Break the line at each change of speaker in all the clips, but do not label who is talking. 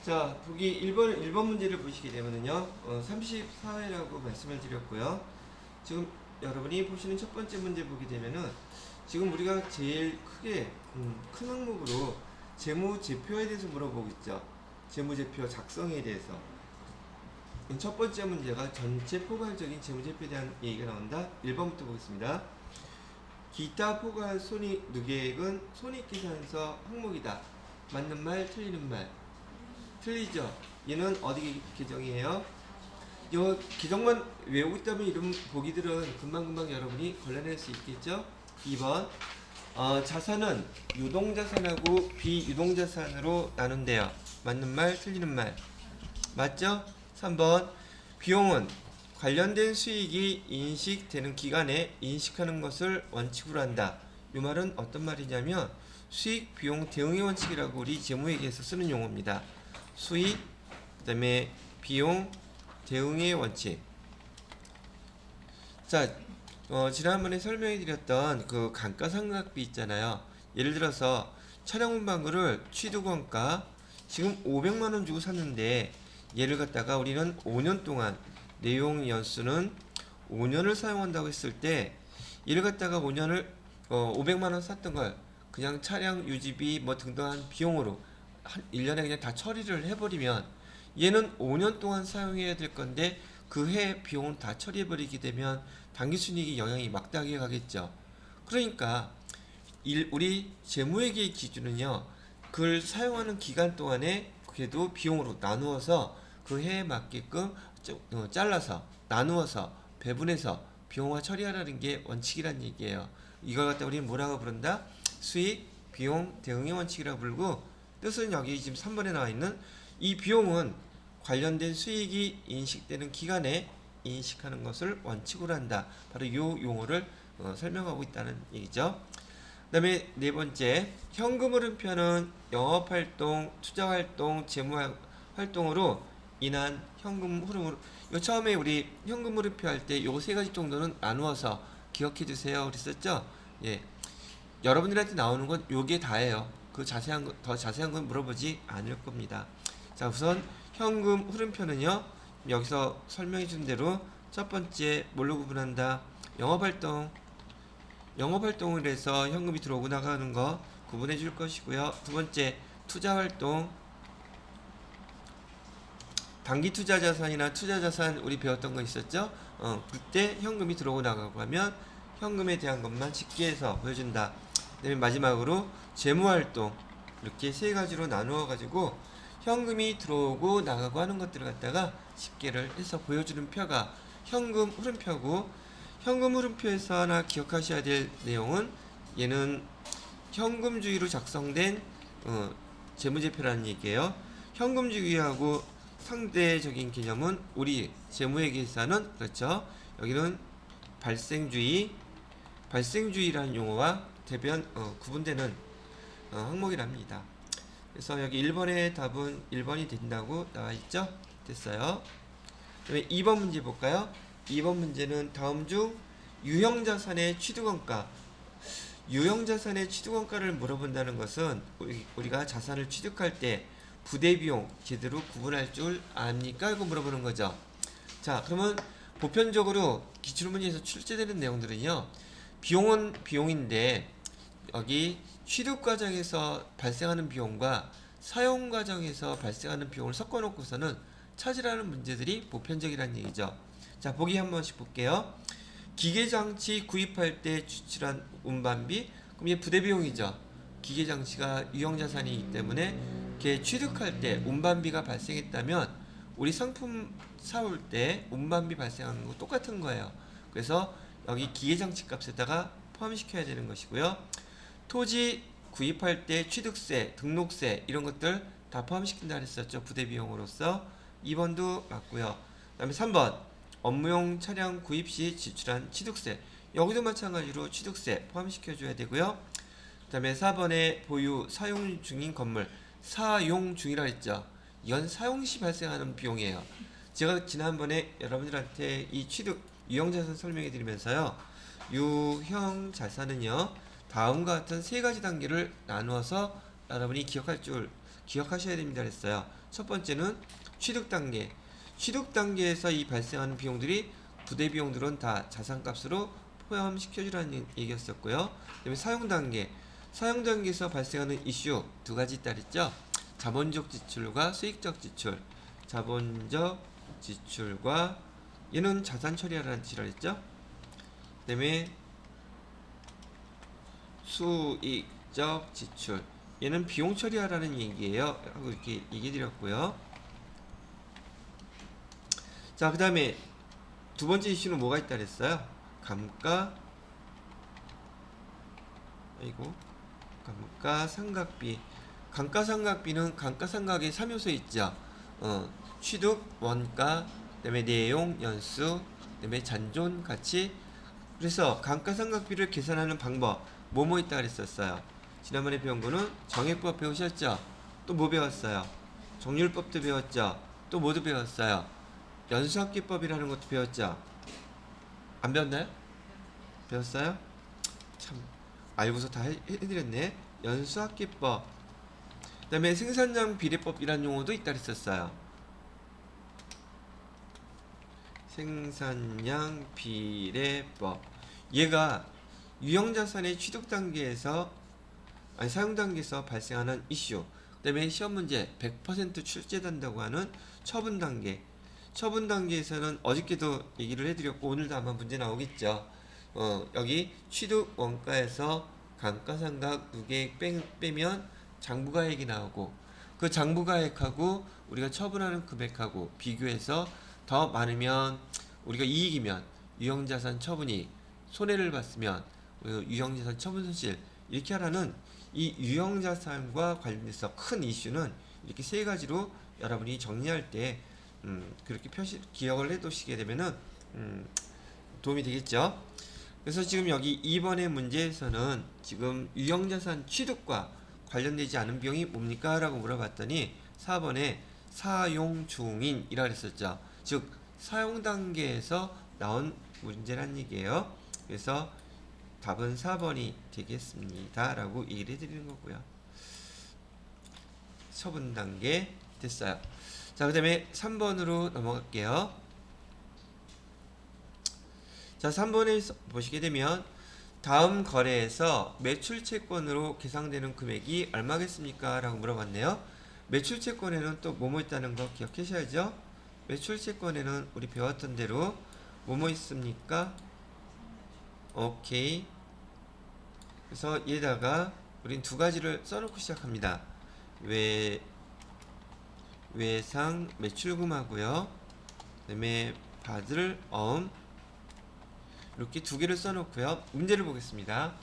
자, 보기 1번 문제를 보시게 되면은요, 34회라고 말씀을 드렸고요. 지금 여러분이 보시는 첫 번째 문제 보게 되면은, 지금 우리가 제일 크게, 큰 항목으로 재무제표에 대해서 물어보고 있죠. 재무제표 작성에 대해서. 첫 번째 문제가 전체 포괄적인 재무제표에 대한 얘기가 나온다. 1번부터 보겠습니다. 기타 포괄 손익누계액은 손익계산서 항목이다. 맞는 말, 틀리는 말. 틀리죠. 얘는 어디 계정이에요? 이 계정만 외우고 있다면 이런 보기들은 금방금방 여러분이 걸러낼 수 있겠죠? 2번 자산은 유동자산하고 비유동자산으로 나눈대요. 맞는 말, 틀리는 말. 맞죠? 3번 비용은 관련된 수익이 인식되는 기간에 인식하는 것을 원칙으로 한다. 이 말은 어떤 말이냐면 수익, 비용, 대응의 원칙이라고 우리 재무회계에서 쓰는 용어입니다. 수익, 그 다음에 비용, 대응의 원칙. 자, 지난번에 설명해 드렸던 그 감가상각비 있잖아요. 예를 들어서 촬영 문방구를 취득원가 지금 500만원 주고 샀는데 얘를 갖다가 우리는 5년 동안 내용 연수는 5년을 사용한다고 했을 때 얘를 갖다가 5년을 500만원 샀던 걸 그냥 차량 유지비 뭐 등등한 비용으로 한 1년에 그냥 다 처리를 해버리면 얘는 5년 동안 사용해야 될 건데 그 해 비용은 다 처리해버리게 되면 당기순이익이 영향이 막대하게 가겠죠. 그러니까 우리 재무회계의 기준은요, 그걸 사용하는 기간 동안에 그래도 비용으로 나누어서 그 해에 맞게끔 잘라서 나누어서 배분해서 비용화 처리하라는 게 원칙이란 얘기예요. 이걸 갖다 우리는 뭐라고 부른다? 수익, 비용, 대응의 원칙이라고 부르고, 뜻은 여기 지금 3번에 나와 있는 이 비용은 관련된 수익이 인식되는 기간에 인식하는 것을 원칙으로 한다. 바로 이 용어를 설명하고 있다는 얘기죠. 그 다음에 네 번째, 현금 흐름표는 영업활동, 투자활동, 재무활동으로 인한 현금 흐름으로, 요 처음에 우리 현금 흐름표 할 때 요 세 가지 정도는 나누어서 기억해 두세요 그랬었죠. 예, 여러분들한테 나오는 건 요게 다예요. 그 자세한 거, 더 자세한 건 물어보지 않을 겁니다. 자, 우선 현금 흐름표는요, 여기서 설명해 준 대로 첫 번째 뭘로 구분한다? 영업활동을 해서 현금이 들어오고 나가는 거 구분해 줄 것이고요. 두 번째 투자활동, 단기 투자 자산이나 투자 자산 우리 배웠던 거 있었죠? 그때 현금이 들어오고 나가고 하면 현금에 대한 것만 집계해서 보여준다. 그다음에 마지막으로 재무활동, 이렇게 세 가지로 나누어 가지고 현금이 들어오고 나가고 하는 것들을 갖다가 집계를 해서 보여주는 표가 현금 흐름표고, 현금 흐름표에서 하나 기억하셔야 될 내용은 얘는 현금주의로 작성된 재무제표라는 얘기예요. 현금주의하고 상대적인 개념은 우리 재무회계사는 그렇죠. 여기는 발생주의라는 용어와 대변 구분되는 항목이랍니다. 그래서 여기 1번의 답은 1번이 된다고 나와 있죠. 됐어요. 그다음에 2번 문제 볼까요? 2번 문제는 다음 중 유형자산의 취득원가, 유형자산의 취득원가를 물어본다는 것은 우리가 자산을 취득할 때 부대비용 제대로 구분할 줄 압니까? 이거 물어보는 거죠. 자, 그러면 보편적으로 기출문제에서 출제되는 내용들은요, 비용은 비용인데 여기 취득 과정에서 발생하는 비용과 사용 과정에서 발생하는 비용을 섞어 놓고서는 찾으라는 문제들이 보편적이라는 얘기죠. 자, 보기 한 번씩 볼게요. 기계장치 구입할 때 지출한 운반비, 그럼 이게 부대비용이죠. 기계장치가 유형자산이기 때문에 걔 취득할 때 운반비가 발생했다면 우리 상품 사올 때 운반비 발생하는 거 똑같은 거예요. 그래서 여기 기계장치 값에다가 포함시켜야 되는 것이고요. 토지 구입할 때 취득세, 등록세 이런 것들 다 포함시킨다 그랬었죠. 부대비용으로서. 2번도 맞고요. 그 다음에 3번 업무용 차량 구입 시 지출한 취득세, 여기도 마찬가지로 취득세 포함시켜줘야 되고요. 그 다음에 4번에 보유, 사용 중인 건물, 사용 중이라 했죠. 이건 사용 시 발생하는 비용이에요. 제가 지난번에 여러분들한테 이 취득 유형자산 설명해 드리면서요, 유형자산은요 다음과 같은 세 가지 단계를 나누어서 여러분이 기억하셔야 됩니다 그랬어요. 첫 번째는 취득 단계. 취득 단계에서 이 발생하는 비용들이 부대 비용들은 다 자산값으로 포함시켜주라는 얘기였었고요. 그다음에 사용 단계. 사용 단계에서 발생하는 이슈 두 가지 있다 그랬죠. 자본적 지출과 수익적 지출. 자본적 지출과 얘는 자산 처리하라는 지랄 했죠. 그다음에 수익적 지출. 얘는 비용 처리하라는 얘기예요. 하고 이렇게 얘기 드렸고요. 자, 그 다음에 두 번째 이슈는 뭐가 있다 그랬어요? 감가상각비. 감가상각비는 감가상각의 3요소 있죠. 취득, 원가, 그다음에 내용, 연수, 그다음에 잔존 가치. 그래서 감가상각비를 계산하는 방법 뭐뭐 있다 그랬었어요. 지난번에 배운 거는 정액법 배우셨죠? 또 뭐 배웠어요? 정률법도 배웠죠? 또 뭐도 배웠어요? 연수합계법이라는 것도 배웠죠? 안 배웠나요? 배웠어요? 참 알고서 다 해드렸네. 연수합계법. 그 다음에 생산량 비례법이라는 용어도 있다 그랬었어요. 생산량 비례법. 얘가 유형자산의 취득 단계에서 사용 단계에서 발생하는 이슈. 그다음에 시험 문제 100% 출제된다고 하는 처분 단계. 처분 단계에서는 어저께도 얘기를 해드렸고 오늘도 아마 문제 나오겠죠. 여기 취득 원가에서 감가상각 누계액 빼면 장부가액이 나오고 그 장부가액하고 우리가 처분하는 금액하고 비교해서 더 많으면 우리가 이익이면 유형자산 처분이 손해를 봤으면 유형자산 처분 손실 이렇게 하라는 이 유형자산과 관련해서 큰 이슈는 이렇게 세 가지로 여러분이 정리할 때 그렇게 기억을 해두시게 되면은 도움이 되겠죠. 그래서 지금 여기 2번의 문제에서는 지금 유형자산 취득과 관련되지 않은 비용이 뭡니까? 라고 물어봤더니 4번에 사용 중인이라 그랬었죠. 즉 사용 단계에서 나온 문제란 얘기예요. 그래서 답은 4번이 되겠습니다 라고 얘기를 해드리는 거고요. 처분 단계 됐어요. 자, 그 다음에 3번으로 넘어갈게요. 자, 3번에 보시게 되면 다음 거래에서 매출채권으로 계상되는 금액이 얼마겠습니까? 라고 물어봤네요. 매출채권에는 또 뭐뭐 있다는 거 기억하셔야죠. 매출채권에는 우리 배웠던 대로 뭐뭐 있습니까? 오케이. 그래서 얘다가 우린 두 가지를 써놓고 시작합니다. 외상 매출금하고요. 그다음에 받을 어음 이렇게 두 개를 써놓고요. 문제를 보겠습니다.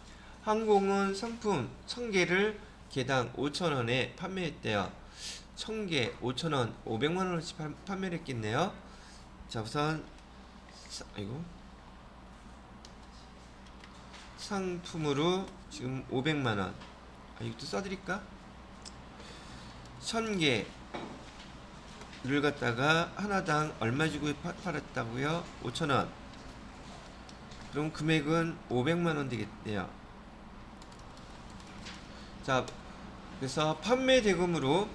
항공은 상품 1000개를 개당 5,000원에 판매했대요. 1000개 5,000원 500만원어치 판매를 했겠네요. 자, 우선 상품으로 지금 500만원 이것도 써드릴까? 1000개를 갖다가 하나당 얼마 주고 팔았다고요? 5,000원. 그럼 금액은 500만원 되겠네요. 자, 그래서 판매 대금으로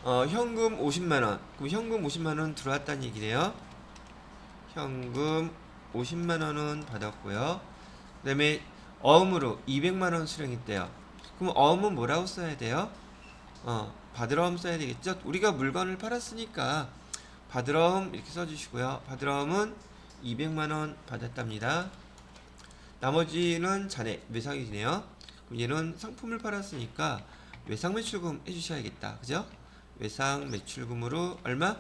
현금 50만원. 그럼 현금 50만원 들어왔다는 얘기네요. 현금 50만원은 받았고요. 그 다음에 어음으로 200만원 수령했대요. 그럼 어음은 뭐라고 써야 돼요? 받을 어음 써야 되겠죠? 우리가 물건을 팔았으니까 받을 어음 이렇게 써주시고요. 받을 어음은 200만원 받았답니다. 나머지는 잔액, 외상이네요. 그럼 얘는 상품을 팔았으니까 외상 매출금 해주셔야겠다. 그죠? 외상 매출금으로 얼마?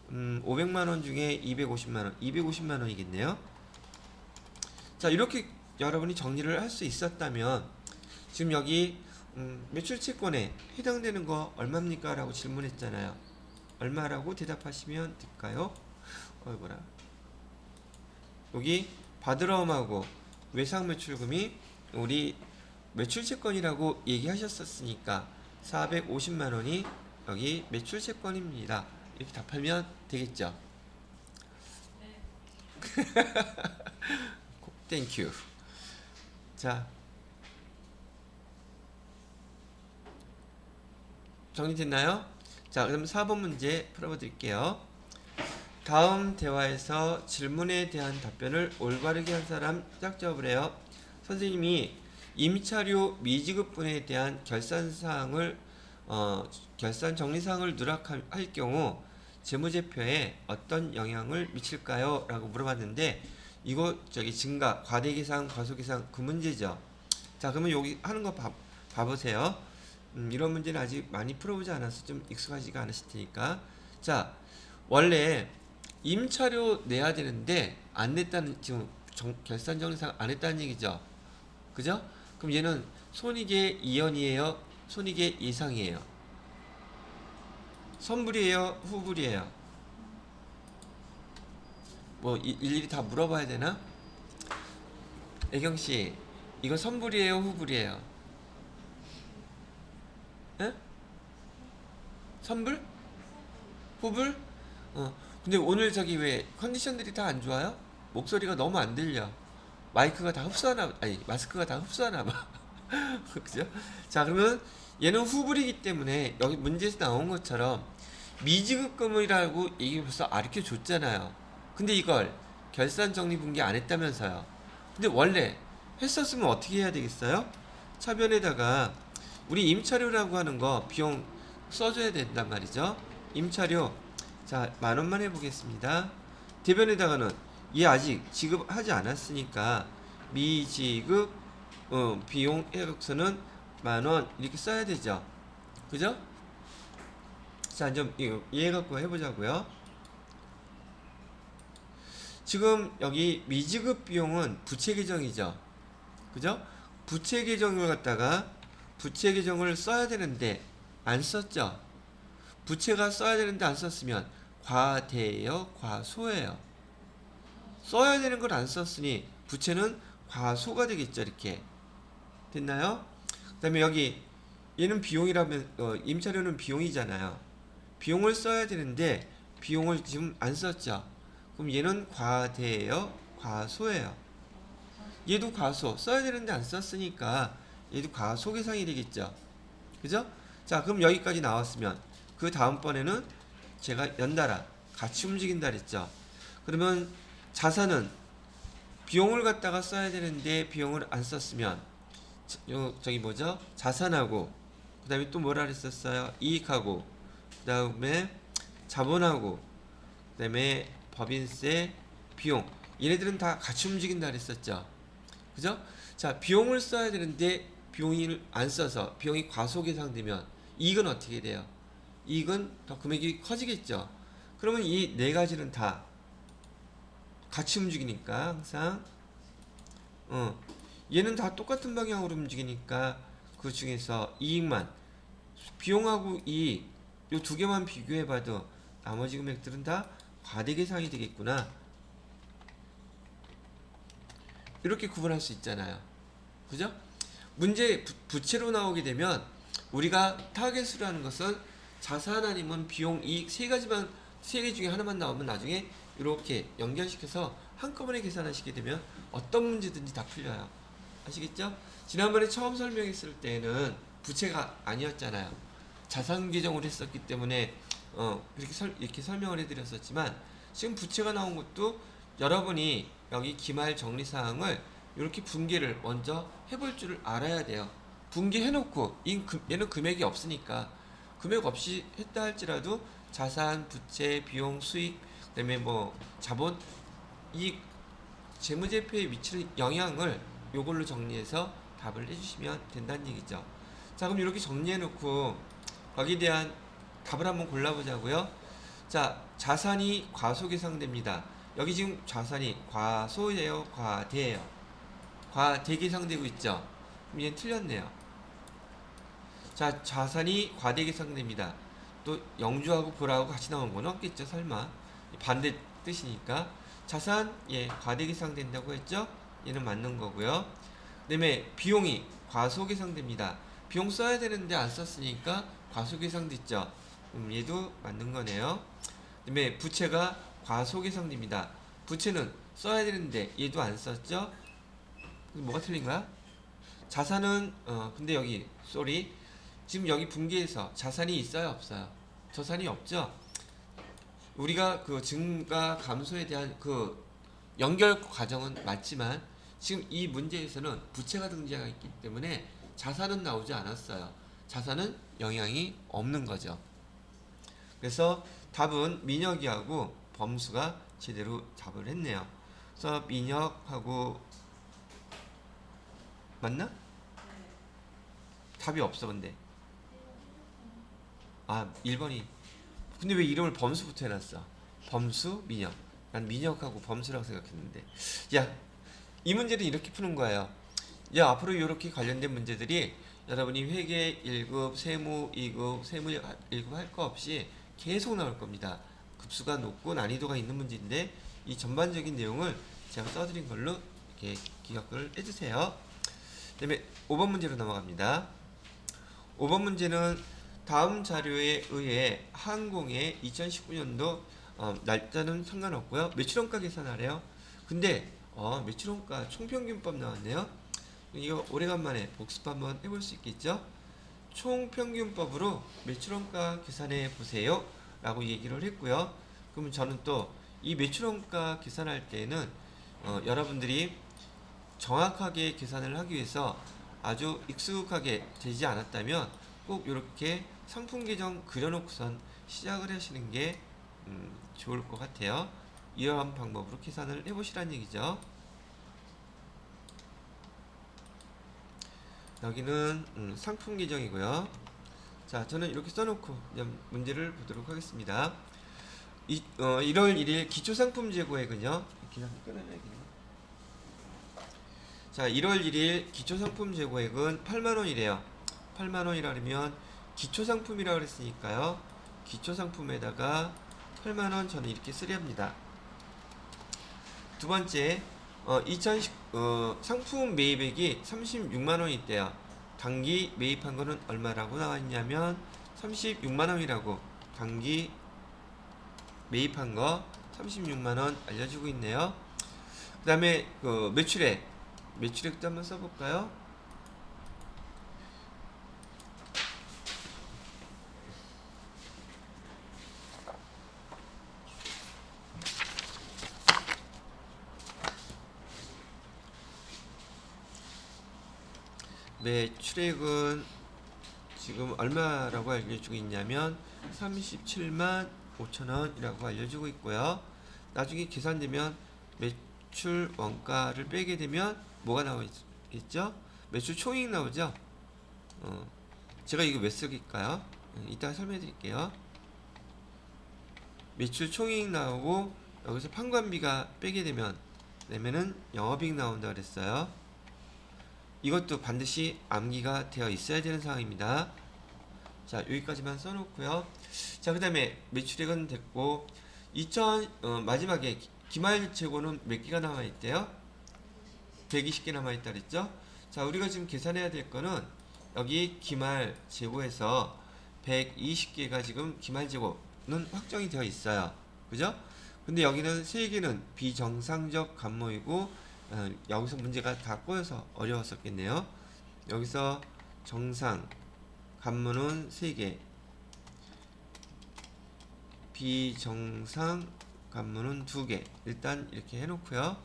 500만원 중에 250만원, 250만원이겠네요. 자, 이렇게 여러분이 정리를 할 수 있었다면 지금 여기 매출채권에 해당되는 거 얼마입니까? 라고 질문했잖아요. 얼마라고 대답하시면 될까요? 뭐라 여기 받으러움하고 외상 매출금이 우리 매출채권이라고 얘기하셨었으니까 450만원이 여기 매출채권입니다. 이렇게 답하면 되겠죠. 땡큐. 자, 정리됐나요? 자, 그럼 4번 문제 풀어봐 드릴게요. 다음 대화에서 질문에 대한 답변을 올바르게 한 사람 짝잡으래요. 선생님이 임차료 미지급분에 대한 결산 정리사항을 누락할 경우 재무제표에 어떤 영향을 미칠까요? 라고 물어봤는데 이거 증가, 과대계산, 과소계산 그 문제죠. 자, 그러면 여기 하는 거 봐보세요. 이런 문제는 아직 많이 풀어보지 않아서 좀 익숙하지가 않으실 테니까. 자, 원래 임차료 내야 되는데 안 냈다는, 지금 결산정리상 안 했다는 얘기죠. 그죠? 그럼 얘는 손익의 이연이에요? 손익의 이상이에요? 선불이에요? 후불이에요? 뭐 일일이 다 물어봐야 되나? 애경씨, 이거 선불이에요? 후불이에요? 에? 선불? 후불? 근데 오늘 왜 컨디션들이 다 안 좋아요? 목소리가 너무 안 들려. 마이크가 다 흡수하나, 아니, 마스크가 다 흡수하나 봐. 그죠? 자, 그러면 얘는 후불이기 때문에 여기 문제에서 나온 것처럼 미지급금이라고 이게 벌써 가르쳐 줬잖아요. 근데 이걸 결산 정리 분기 안 했다면서요. 근데 원래 했었으면 어떻게 해야 되겠어요? 차변에다가 우리 임차료라고 하는 거 비용 써줘야 된단 말이죠. 임차료, 자, 10,000원만 해보겠습니다. 대변에다가는 얘 아직 지급하지 않았으니까 미지급 비용 해각서는 10,000원 이렇게 써야 되죠. 그죠? 자, 좀 이해 갖고 해보자고요. 지금 여기 미지급 비용은 부채 계정이죠. 그죠? 부채 계정을 갖다가 부채 계정을 써야 되는데 안 썼죠. 부채가 써야 되는데 안 썼으면 과대예요, 과소예요? 써야 되는 걸 안 썼으니 부채는 과소가 되겠죠. 이렇게 됐나요? 그 다음에 여기 얘는 비용이라면 임차료는 비용이잖아요. 비용을 써야 되는데 비용을 지금 안 썼죠. 그럼 얘는 과대예요, 과소예요? 얘도 과소, 써야 되는데 안 썼으니까 얘도 과소계상이 되겠죠. 그죠? 자, 그럼 여기까지 나왔으면 그 다음번에는 제가 연달아 같이 움직인다 그랬죠. 그러면 자산은 비용을 갖다가 써야 되는데 비용을 안 썼으면 저기 뭐죠? 자산하고 그 다음에 또 뭐라 그랬었어요? 이익하고 그 다음에 자본하고 그 다음에 법인세, 비용, 얘네들은 다 같이 움직인다 그랬었죠. 그죠? 자, 비용을 써야 되는데 비용을 안 써서 비용이 과소계상되면 이익은 어떻게 돼요? 이익은 더 금액이 커지겠죠. 그러면 이 네 가지는 다 같이 움직이니까 항상 얘는 다 똑같은 방향으로 움직이니까 그 중에서 이익만, 비용하고 이익 요 두 개만 비교해봐도 나머지 금액들은 다 과대계상이 되겠구나. 이렇게 구분할 수 있잖아요. 그죠? 문제 부채로 나오게 되면 우리가 타겟으로 하는 것은 자산 아니면 비용, 이익 세 개 중에 하나만 나오면 나중에 이렇게 연결시켜서 한꺼번에 계산하시게 되면 어떤 문제든지 다 풀려요. 아시겠죠? 지난번에 처음 설명했을 때는 부채가 아니었잖아요. 자산 규정을 했었기 때문에 이렇게 설명을 해드렸었지만 지금 부채가 나온 것도 여러분이 여기 기말 정리 사항을 이렇게 분기를 먼저 해볼 줄을 알아야 돼요. 분기해놓고 얘는 금액이 없으니까 금액 없이 했다 할지라도 자산, 부채, 비용, 수익, 그다음에 뭐 자본, 이 재무제표에 미치는 영향을 요걸로 정리해서 답을 해주시면 된다는 얘기죠. 자, 그럼 이렇게 정리해놓고 거기에 대한 답을 한번 골라보자고요. 자, 자산이 과소계상됩니다. 여기 지금 자산이 과소예요, 과대예요? 과대계상되고 있죠. 그럼 얘는 틀렸네요. 자, 자산이 과대계상됩니다. 또 영주하고 보라하고 같이 나온 건 없겠죠, 설마. 반대 뜻이니까. 자산, 과대계상된다고 했죠. 얘는 맞는 거고요. 그 다음에 비용이 과소계상됩니다. 비용 써야 되는데 안 썼으니까 과소계상됐죠. 얘도 맞는 거네요. 그 다음에 부채가 과소계상됩니다. 부채는 써야 되는데 얘도 안 썼죠. 뭐가 틀린 거야? 자산은 근데 여기 지금 여기 분기에서 자산이 있어요, 없어요? 자산이 없죠? 우리가 그 증가 감소에 대한 그 연결 과정은 맞지만 지금 이 문제에서는 부채가 등재가 있기 때문에 자산은 나오지 않았어요. 자산은 영향이 없는 거죠. 그래서 답은 민혁이하고 범수가 제대로 답을 했네요. 그래서 민혁하고 맞나? 답이 없어 근데. 아 1번이. 근데 왜 이름을 범수부터 해놨어? 범수, 민혁. 난 민혁하고 범수라고 생각했는데. 야, 이 문제는 이렇게 푸는 거예요. 야, 앞으로 이렇게 관련된 문제들이 여러분이 회계 1급, 세무 2급, 세무 1급 할 거 없이 계속 나올 겁니다. 급수가 높고 난이도가 있는 문제인데 이 전반적인 내용을 제가 써드린 걸로 이렇게 기억을 해주세요. 그 다음에 5번 문제로 넘어갑니다. 5번 문제는 다음 자료에 의해 항공의 2019년도 날짜는 상관없고요. 매출원가 계산하래요. 근데 매출원가 총평균법 나왔네요. 이거 오래간만에 복습 한번 해볼 수 있겠죠? 총평균법으로 매출원가 계산해 보세요 라고 얘기를 했고요. 그러면 저는 또 이 매출원가 계산할 때는 여러분들이 정확하게 계산을 하기 위해서 아주 익숙하게 되지 않았다면 꼭 이렇게 상품 계정 그려놓고선 시작을 하시는 게 좋을 것 같아요. 이러한 방법으로 계산을 해보시라는 얘기죠. 여기는 상품 계정이고요. 자, 저는 이렇게 써놓고 문제를 보도록 하겠습니다. 1월 1일 기초상품 재고액은요. 그냥 끊어내야겠네. 자, 1월 1일 기초상품 재고액은 8만원이래요. 8만원이라면 기초상품이라고 그랬으니까요. 기초상품에다가 8만원 저는 이렇게 쓰렵니다. 두 번째, 상품 매입액이 36만원이 있대요. 단기 매입한 거는 얼마라고 나왔냐면 36만원이라고 단기 매입한 거 36만원 알려주고 있네요. 그 다음에 매출액도 한번 써볼까요? 매출액은 지금 얼마라고 알려주고 있냐면 37만 5천원이라고 알려주고 있고요. 나중에 계산되면 매출 원가를 빼게 되면 뭐가 나오겠죠? 매출 총이익 나오죠? 제가 이거 왜 쓰길까요? 이따가 설명해 드릴게요. 매출 총이익 나오고 여기서 판관비가 빼게 되면은 영업이익 나온다 그랬어요. 이것도 반드시 암기가 되어 있어야 되는 상황입니다. 자, 여기까지만 써놓고요. 자, 그 다음에 매출액은 됐고 마지막에 기말 재고는 몇 개가 남아있대요? 120개 남아있다 그랬죠? 자, 우리가 지금 계산해야 될 거는 여기 기말 재고에서 120개가 지금 기말 재고는 확정이 되어 있어요. 그죠? 근데 여기는 3개는 비정상적 감모이고 여기서 문제가 다 꼬여서 어려웠었겠네요. 여기서 정상 간무는 3개, 비정상 간무는 2개. 일단 이렇게 해놓고요.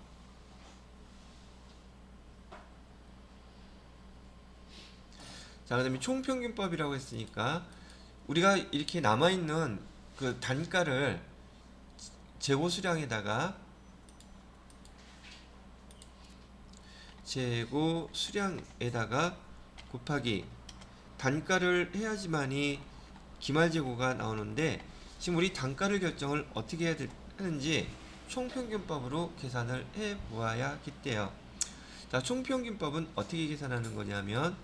자, 그 다음에 총평균법이라고 했으니까 우리가 이렇게 남아있는 그 단가를 재고 수량에다가 곱하기 단가를 해야지만이 기말재고가 나오는데 지금 우리 단가를 결정을 어떻게 해야 하는지 총평균법으로 계산을 해 보아야겠대요. 자, 총평균법은 어떻게 계산하는 거냐면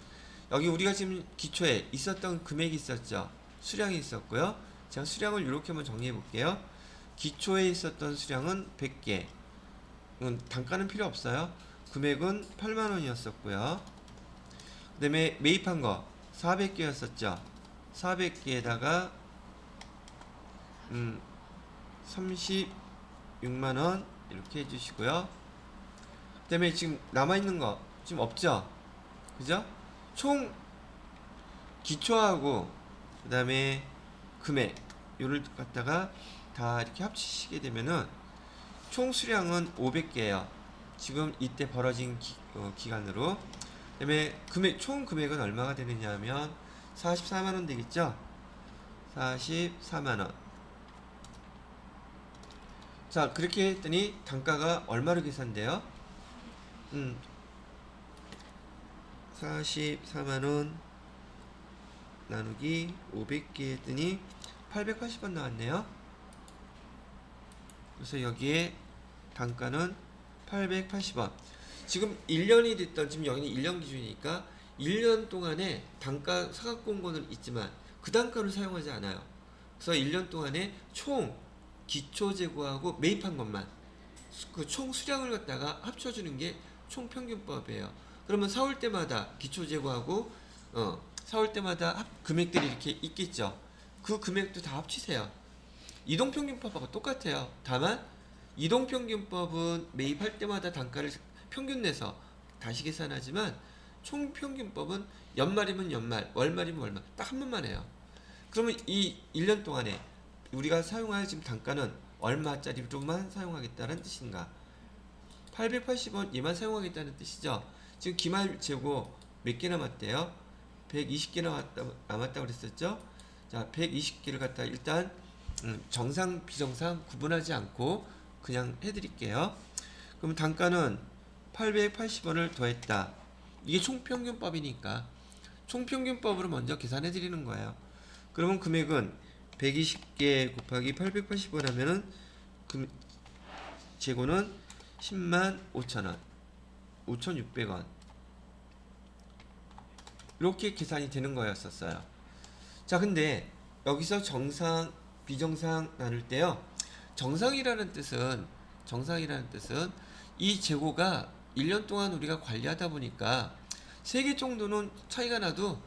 여기 우리가 지금 기초에 있었던 금액이 있었죠. 수량이 있었고요. 제가 수량을 이렇게 한번 정리해 볼게요. 기초에 있었던 수량은 100개. 단가는 필요 없어요. 금액은 8만원이었었고요. 그 다음에 매입한 거 400개였었죠. 400개에다가 36만원 이렇게 해주시고요. 그 다음에 지금 남아있는 거 지금 없죠. 그죠? 총 기초하고 그 다음에 금액 요를 갖다가 다 이렇게 합치시게 되면은 총 수량은 500개예요. 지금 이때 벌어진 기간으로. 그 다음에 총 금액은 얼마가 되느냐 하면 44만원 되겠죠. 44만원. 자, 그렇게 했더니 단가가 얼마로 계산돼요? 44만원 나누기 500개 했더니 880원 나왔네요. 그래서 여기에 단가는 880원. 지금 1년이 됐던, 지금 여기는 1년 기준이니까 1년 동안에 단가 사각공고는 있지만 그 단가를 사용하지 않아요. 그래서 1년 동안에 총 기초 재고하고 매입한 것만 그 총 수량을 갖다가 합쳐주는 게 총평균법이에요. 그러면 사올 때마다 기초 재고하고 사올 때마다 금액들이 이렇게 있겠죠. 그 금액도 다 합치세요. 이동평균법하고 똑같아요. 다만 이동평균법은 매입할 때마다 단가를 평균 내서 다시 계산하지만 총평균법은 연말이면 연말, 월말이면 월말 딱 한 번만 해요. 그러면 이 1년 동안에 우리가 사용할 지금 단가는 얼마짜리로만 사용하겠다는 뜻인가? 880원 얘만 사용하겠다는 뜻이죠. 지금 기말 재고 몇 개 남았대요? 120개 남았다고 그랬었죠? 자, 120개를 갖다 일단 정상, 비정상 구분하지 않고 그냥 해드릴게요. 그럼 단가는 880원을 더했다. 이게 총평균법이니까 총평균법으로 먼저 계산해드리는 거예요. 그러면 금액은 120개 곱하기 880원 하면은 재고는 10만 5천원, 5,600원. 이렇게 계산이 되는 거였었어요. 자, 근데 여기서 정상, 비정상 나눌 때요. 정상이라는 뜻은 이 재고가 1년 동안 우리가 관리하다 보니까 3개 정도는 차이가 나도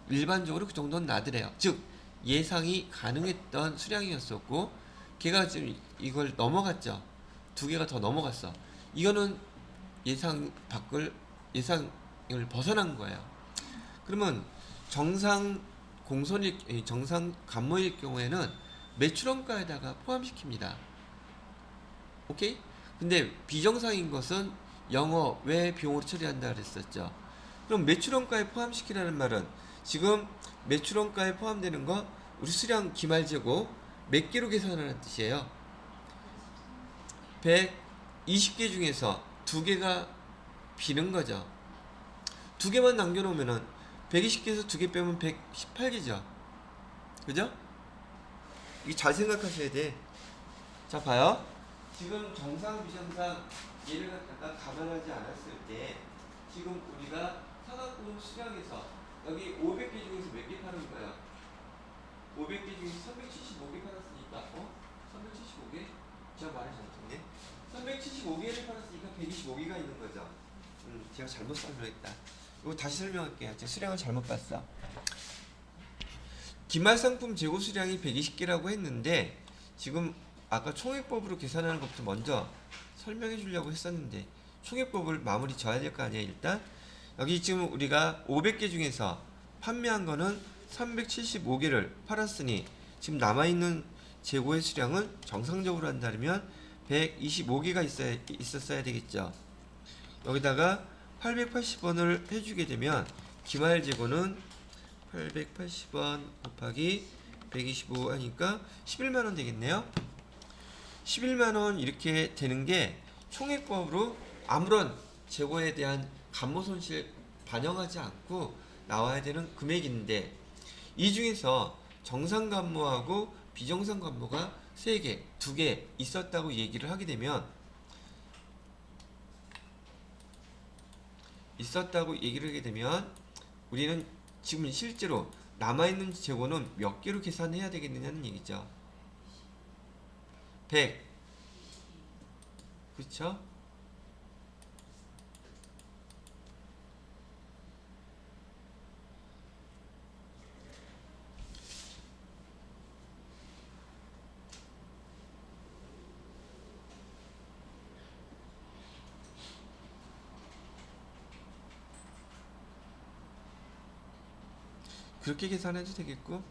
일반적으로 그 정도는 나더래요. 즉 예상이 가능했던 수량이었었고 걔가 지금 이걸 넘어갔죠. 2개가 더 넘어갔어. 이거는 예상을 벗어난 거예요. 그러면 정상 정상 간모일 경우에는 매출원가에다가 포함시킵니다. 오케이? 근데 비정상인 것은 영업 외 비용으로 처리한다 그랬었죠. 그럼 매출원가에 포함시키라는 말은 지금 매출원가에 포함되는 거 우리 수량 기말재고 몇 개로 계산하는 뜻이에요. 120개 중에서 2개가 비는 거죠. 2개만 남겨놓으면은 120개에서 2개 빼면 118개죠. 그죠? 이게 잘 생각하셔야 돼. 자, 봐요. 지금 정상, 비정상 얘를 갖다가 감안하지 않았을 때 지금 우리가 사각구조 수량에서 여기 500개 중에서 몇 개 파는 거예요? 500개 중에서 375개 팔았으니까 375개? 제가 말을 잘못했네. 375개를 팔았으니까 125개가 있는 거죠. 제가 잘못 설명했다. 이거 다시 설명할게요. 제가 수량을 잘못 봤어. 기말상품 재고 수량이 120개라고 했는데 지금 아까 총액법으로 계산하는 것부터 먼저 설명해 주려고 했었는데 총액법을 마무리 져야 될 거 아니에요. 일단 여기 지금 우리가 500개 중에서 판매한 거는 375개를 팔았으니 지금 남아있는 재고의 수량은 정상적으로 한다면 125개가 있었어야 되겠죠. 여기다가 880원을 해주게 되면 기말 재고는 880원 곱하기 125 하니까 11만원 되겠네요. 11만원 이렇게 되는 게 총액법으로 아무런 재고에 대한 감모 손실 반영하지 않고 나와야 되는 금액인데 이 중에서 정상 감모하고 비정상 감모가 3개, 2개 있었다고 얘기를 하게 되면 우리는 지금 실제로 남아있는 재고는 몇 개로 계산해야 되겠느냐는 얘기죠. 100. 그쵸? 그렇게 계산해도 되겠고.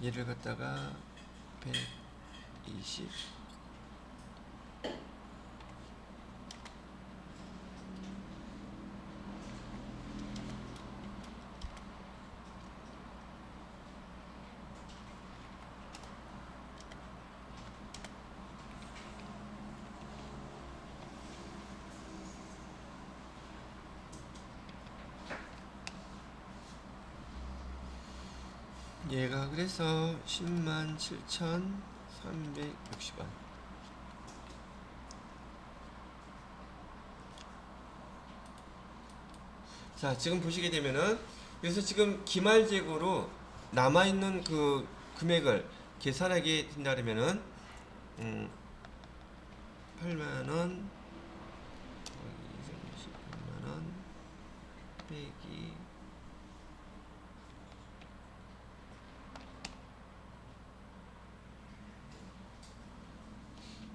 얘를 갖다가 120 얘가 그래서 107,360원. 자, 지금 보시게 되면은 여기서 지금 기말 재고로 남아있는 그 금액을 계산하게 된다 그러면은 8만원 238만원 빼기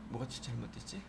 뭐가 잘못됐지?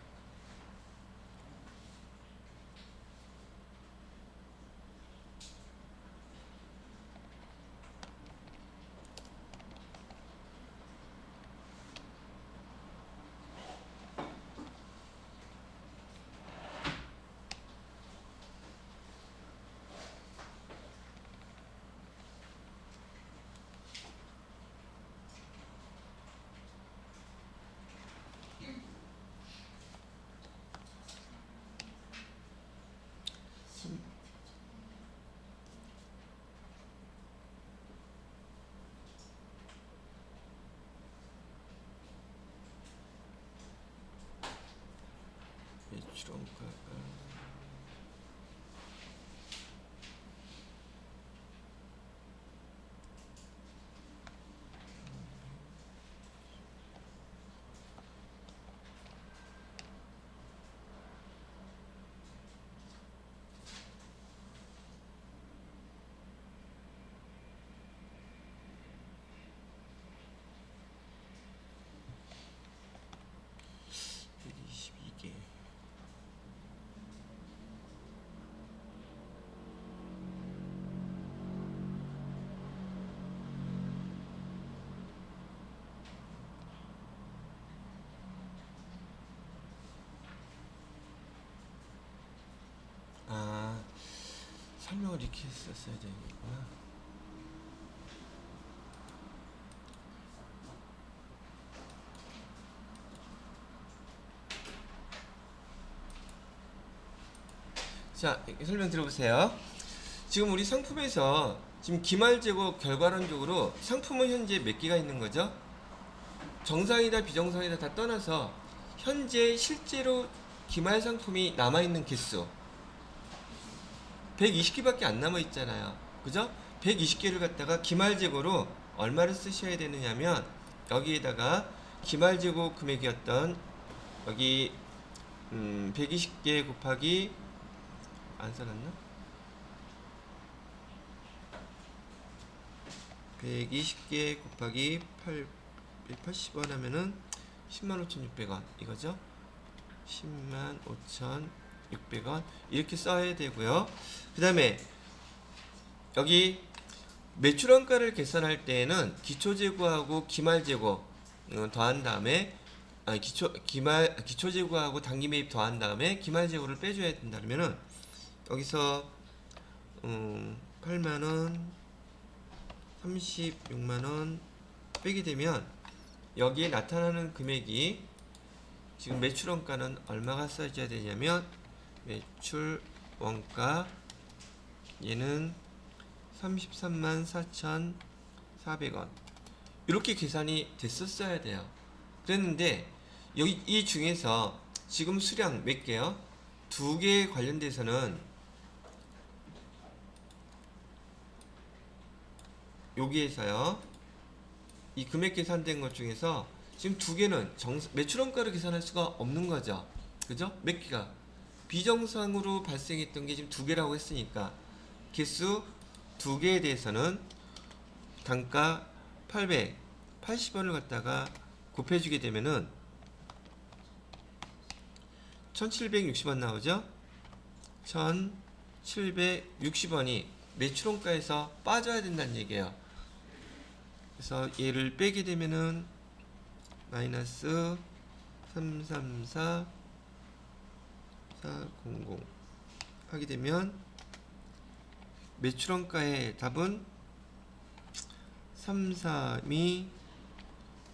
매출원가가 설명을 이렇게 했었어야 되는구나. 자, 설명 들어보세요. 지금 우리 상품에서 지금 기말 재고 결과론적으로 상품은 현재 몇 개가 있는 거죠? 정상이다 비정상이다 다 떠나서 현재 실제로 기말 상품이 남아있는 개수 120개밖에 안 남아있잖아요. 그죠? 120개를 갖다가 기말 재고로 얼마를 쓰셔야 되느냐면 여기에다가 기말 재고 금액이었던 여기 120개 곱하기 안 써놨나? 120개 곱하기 80원 하면은 105,600원 이거죠? 105,600원 이렇게 써야 되고요. 그 다음에 여기 매출원가를 계산할 때에는 기초재고하고 기말재고 더한 다음에 기초재고하고 단기매입 더한 다음에 기말재고를 빼줘야 된다 그러면은 여기서 8만원 36만원 빼게 되면 여기에 나타나는 금액이 지금 매출원가는 얼마가 써져야 되냐면 매출원가 얘는 334,400원 이렇게 계산이 됐었어야 돼요. 그랬는데 여기 이 중에서 지금 수량 몇 개요? 2개에 관련돼서는 여기에서요 이 금액 계산된 것 중에서 지금 2개는 매출원가를 계산할 수가 없는 거죠. 그죠? 몇 개가 비정상으로 발생했던 게 지금 2개라고 했으니까 개수 두 개에 대해서는 단가 880원을 갖다가 곱해주게 되면은 1760원 나오죠? 1760원이 매출원가에서 빠져야 된다는 얘기예요. 그래서 얘를 빼게 되면은 마이너스 334 400 하게 되면 매출원가의 답은 332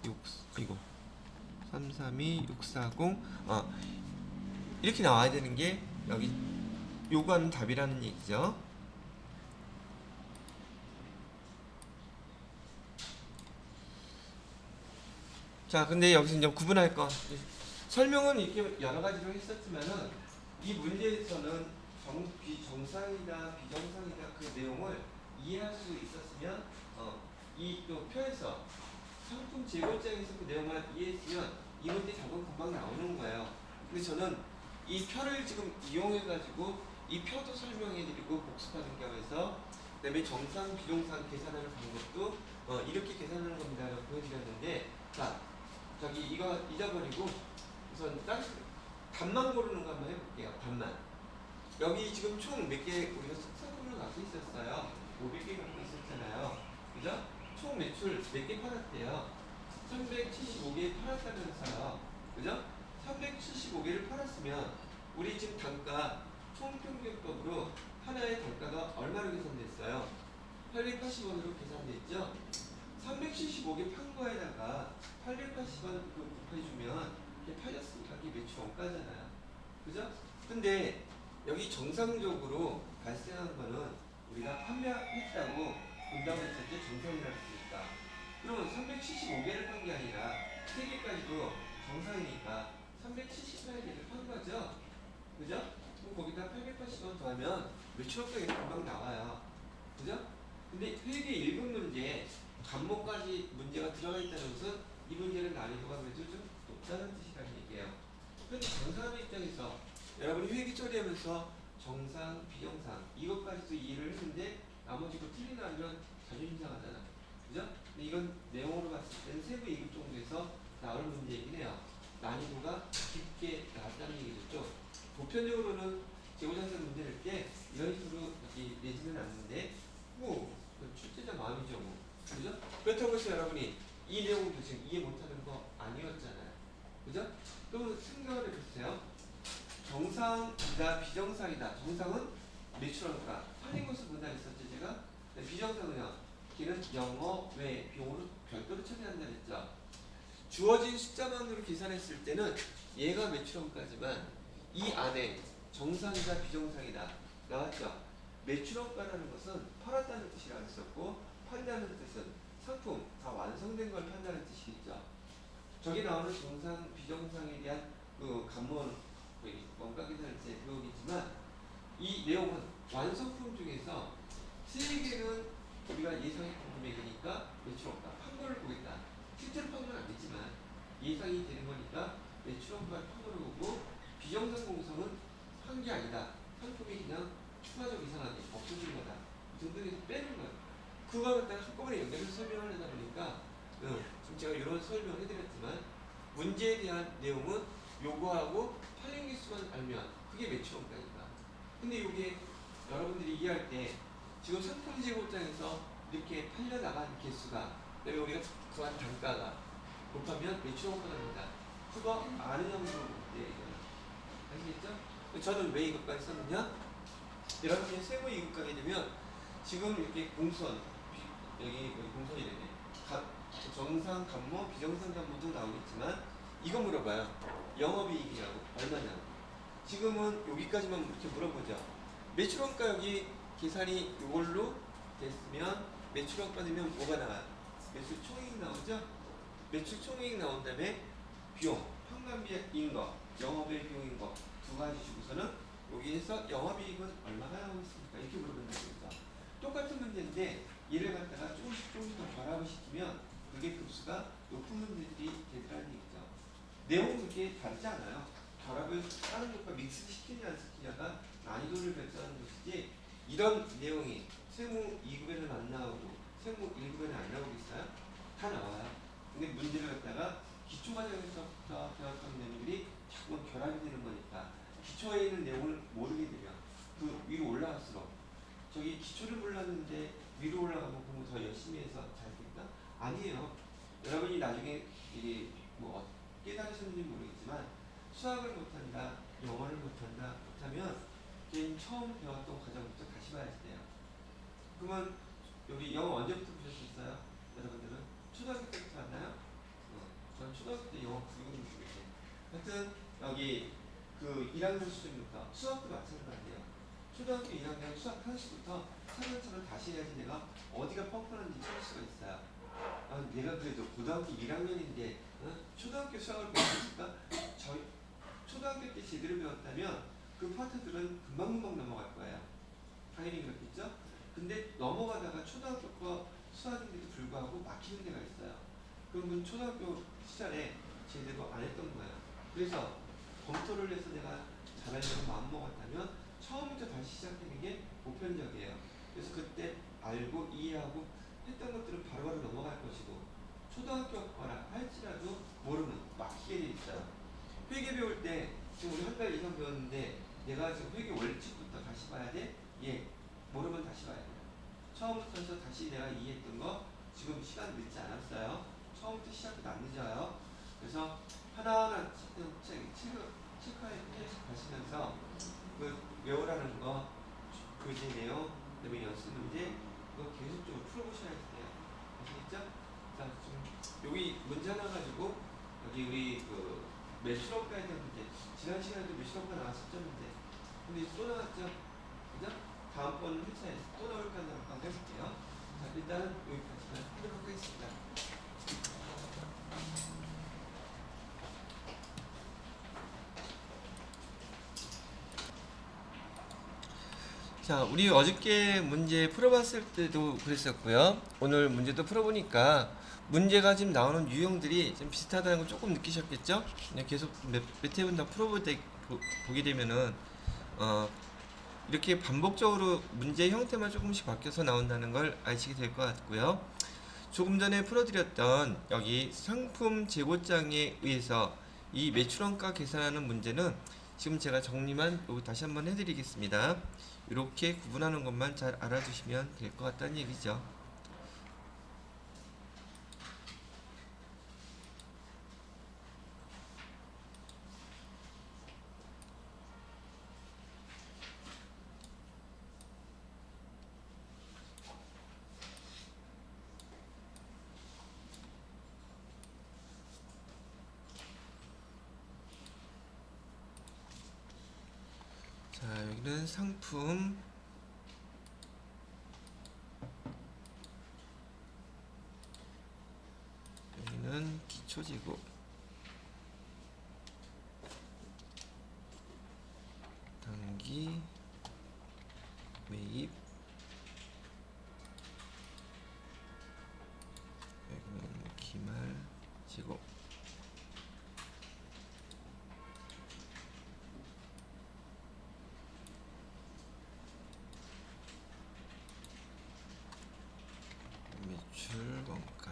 6 이거 332 640 이렇게 나와야 되는 게 여기 요구하는 답이라는 얘기죠. 자, 근데 여기서 이제 구분할 거 설명은 이렇게 여러 가지로 했었지만은 이 문제에서는 비정상이다, 비정상이다 그 내용을 이해할 수 있었으면 이 또 표에서 상품 재고장에서 그 내용만 이해했으면 이 문제 답은 금방 나오는 거예요. 근데 저는 이 표를 지금 이용해가지고 이 표도 설명해드리고 복습하는 겸해서 그다음에 정상, 비정상 계산하는 방법도 이렇게 계산하는 겁니다라고 보여드렸는데 자 저기 이거 잊어버리고 우선 답만 고르는 거 한번 해볼게요. 답만. 여기 지금 총 몇 개 우리가 상품을 갖고 있었어요. 500개 갖고 있었잖아요. 그죠? 총 매출 몇 개 팔았대요. 375개 팔았다면서요. 그죠? 375개를 팔았으면 우리 지금 단가 총평균법으로 하나의 단가가 얼마로 계산됐어요? 880원으로 계산됐죠? 375개 판 거에다가 880원 곱해주면 이게 팔렸으니까 이게 매출 원가잖아요. 그죠? 근데 여기 정상적으로 발생한 거는 우리가 판매했다고 본다고 했었죠? 정상이라고 했으니까. 그러면 375개를 판 게 아니라 3개까지도 정상이니까 378개를 판 거죠? 그죠? 그럼 거기다 880원 더하면 매출원가가 금방 나와요. 그죠? 근데 회계 1급 문제 간목까지 문제가 들어가 있다는 것은 이 문제는 난이도가 매우 좀 높다는 뜻이라는 얘기예요. 그런데 정상의 입장에서 여러분이 회계 처리하면서 정상, 비정상 이것까지도 이해를 했는데 나머지 거 틀린 아니면 자존심 상하잖아. 그죠? 근데 이건 내용으로 봤을 때는 세부 2급 정도에서 나올 문제이긴 해요. 난이도가 깊게 나왔다는 얘기죠. 보편적으로는 재고장산 문제 낼 때 이런 식으로 내지는 않는데 뭐 출제자 마음이죠 뭐. 그죠? 그렇다고 해서 여러분이 이 내용도 지금 이해 못하는 거 아니었잖아요. 그죠? 그럼 생각을 해보세요. 정상이다 비정상이다. 정상은 매출원가 팔린 것을 본다 했었죠 제가. 비정상은요. 걔는 영어 외 비용으로 별도로 처리한다 했죠. 주어진 숫자만으로 계산했을 때는 얘가 매출원가지만 이 안에 정상이다 비정상이다 나왔죠. 매출원가라는 것은 팔았다는 뜻이라고 했었고 판다는 뜻은 상품 다 완성된 걸 판다는 뜻이겠죠. 저기 나오는 정상 비정상에 대한 그 간문 원가 계산을 이제 배우겠지만 이 내용은 완성품 중에서 3개는 우리가 예상했던 금액이니까 매출원가 판 거를 보겠다. 실제로 판 건 아니지만 예상이 되는 거니까 매출원가를 판 거를 보고 비정상 공성은 판 게 아니다. 상품이 그냥 추가적 이상하게 없어진 거다. 이 정도에서 빼는 거예요. 그걸 갖다가 한꺼번에 연결해서 설명하려다 보니까 지금 제가 이런 설명을 해드렸지만 문제에 대한 내용은 요거하고 팔린 개수만 알면 그게 매출원가니까. 근데 이게 여러분들이 이해할 때 지금 상품 재고장에서 이렇게 팔려나간 개수가 그다음에 우리가 구한 단가가 곱하면 매출원가가 됩니다. 그거 아는 형식으로 볼때 아시겠죠? 저는 왜 이것까지 썼느냐? 여러분이 세부 2급 가게 되면 지금 이렇게 공선 여기 공선이 되네. 정상 간모, 비정상 간모도 나오겠지만 이거 물어봐요. 영업이익이라고 얼마냐? 지금은 여기까지만 이렇게 물어보죠. 매출원가 여기 계산이 이걸로 됐으면 매출원가 되면 뭐가 나와요? 매출 총이익 나오죠? 매출 총이익 나온 다음에 비용, 판관비인 거, 영업의 비용인 거 두 가지 주고서는 여기에서 영업이익은 얼마나 나오고 있습니까? 이렇게 물어본다는 거죠. 똑같은 문제인데 얘를 갖다가 조금씩 더 결합을 시키면 그게 급수가 높은 문제들이 되더라는 얘기죠. 내용은 그렇게 다르지 않아요. 결합을 다른 것과 믹스를 시키냐 안 시키냐가 난이도를 결정하는 것이지 이런 내용이 세무 2급에는 안 나오고 세무 1급에는 안 나오겠어요? 다 나와요. 근데 문제를 갖다가 기초과정에서부터 배웠던 내용들이 자꾸 결합이 되는 거니까 기초에 있는 내용을 모르게 되면 그 위로 올라갈수록 저기 기초를 몰랐는데 위로 올라가면 공부 더 열심히 해서 잘 될까? 아니에요. 여러분이 나중에 이게 뭐 깨달으셨는지 모르겠지만 수학을 못한다, 영어를 못하면 걔는 처음 배웠던 과정부터 다시 봐야 돼요. 그러면 여기 영어 언제부터 보셨었어요? 여러분들은? 초등학교 때부터 왔나요? 전 초등학교 때 영어 9, 6, 6이었어요. 하여튼 여기 그 1학년 수준부터 수학도 마찬가지예요. 초등학교 1학년 수학 1시부터 차근차근 다시 해야지 내가 어디가 뻔뻔한지 찾을 수가 있어요. 아, 내가 그래도 고등학교 1학년인데 초등학교 수학을 배울 수 있을까? 저희 초등학교 때 제대로 배웠다면 그 파트들은 금방금방 넘어갈 거예요. 당연히 그렇겠죠? 근데 넘어가다가 초등학교 거 수학인데도 불구하고 막히는 데가 있어요. 그러면 초등학교 시절에 제대로 안 했던 거예요. 그래서 검토를 해서 내가 잘하려고 마음먹었다면 처음부터 다시 시작하는 게 보편적이에요. 그래서 그때 알고 이해하고 했던 것들은 바로바로 넘어갈 것이고 초등학교 거라 할지라도 모르면 막히게 돼 있어요. 회계 배울 때 지금 우리 한 달 이상 배웠는데 내가 지금 회계 원칙부터 다시 봐야 돼? 예. 모르면 다시 봐야 돼요. 처음부터 해서 다시 내가 이해했던 거 지금 시간 늦지 않았어요. 처음부터 시작도 안 늦어요. 그래서 하나하나 체크해 가시면서 그 외우라는 거 교재 내용 그다음에 연습 문제 그거 계속적으로 풀어보셔야 돼요. 아시겠죠? 자, 지금 여기 문제 하나 가지고 여기 우리 그 매출업가에 대한 문제 지난 시간에도 매출업가 나왔었죠 문제. 근데 또 나왔죠? 그죠? 다음번 회차에 또 나올까 한번 해볼게요. 자, 일단은 여기까지만 하도록 하겠습니다. 자, 우리 어저께 문제 풀어봤을 때도 그랬었고요. 오늘 문제도 풀어보니까 문제가 지금 나오는 유형들이 좀 비슷하다는 걸 조금 느끼셨겠죠? 그냥 계속 몇 회분 다 보게 되면은 이렇게 반복적으로 문제 형태만 조금씩 바뀌어서 나온다는 걸 아시게 될 것 같고요. 조금 전에 풀어드렸던 여기 상품 재고장에 의해서 이 매출원가 계산하는 문제는 지금 제가 정리만 여기 다시 한번 해드리겠습니다. 이렇게 구분하는 것만 잘 알아두시면 될 것 같다는 얘기죠. 자, 여기는 상품, 여기는 기초재고, 단기 매입, 여기는 기말 재고. 매출 원가.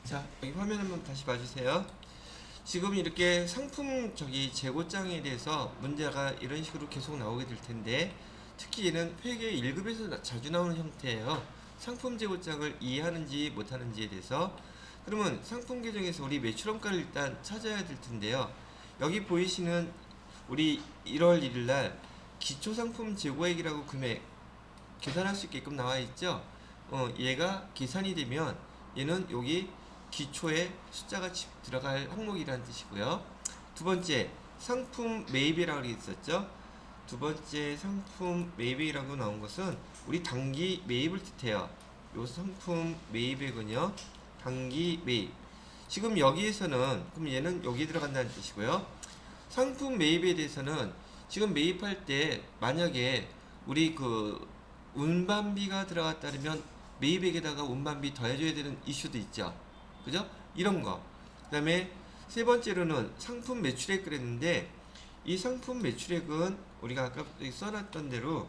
자, 여기 화면 한번 다시 봐주세요. 지금 이렇게 상품 재고장에 대해서 문제가 이런 식으로 계속 나오게 될 텐데, 특히 얘는 회계 1급에서 자주 나오는 형태예요. 상품 재고장을 이해하는지 못하는지에 대해서. 그러면 상품 계정에서 우리 매출원가를 일단 찾아야 될 텐데요. 여기 보이시는 우리 1월 1일 날 기초상품 재고액이라고 금액 계산할 수 있게끔 나와 있죠. 얘가 계산이 되면 얘는 여기 기초에 숫자가 들어갈 항목이라는 뜻이고요. 두 번째, 상품 매입이라고 했었죠. 두 번째 상품 매입액이라고 나온 것은 우리 단기 매입을 뜻해요. 요 상품 매입액은요, 단기 매입. 지금 여기에서는 그럼 얘는 여기 들어간다는 뜻이고요. 상품 매입에 대해서는 지금 매입할 때 만약에 우리 그 운반비가 들어갔다면 매입액에다가 운반비 더해줘야 되는 이슈도 있죠. 그죠? 이런 거. 그 다음에 세 번째로는 상품 매출액 그랬는데 이 상품 매출액은 우리가 아까 써놨던 대로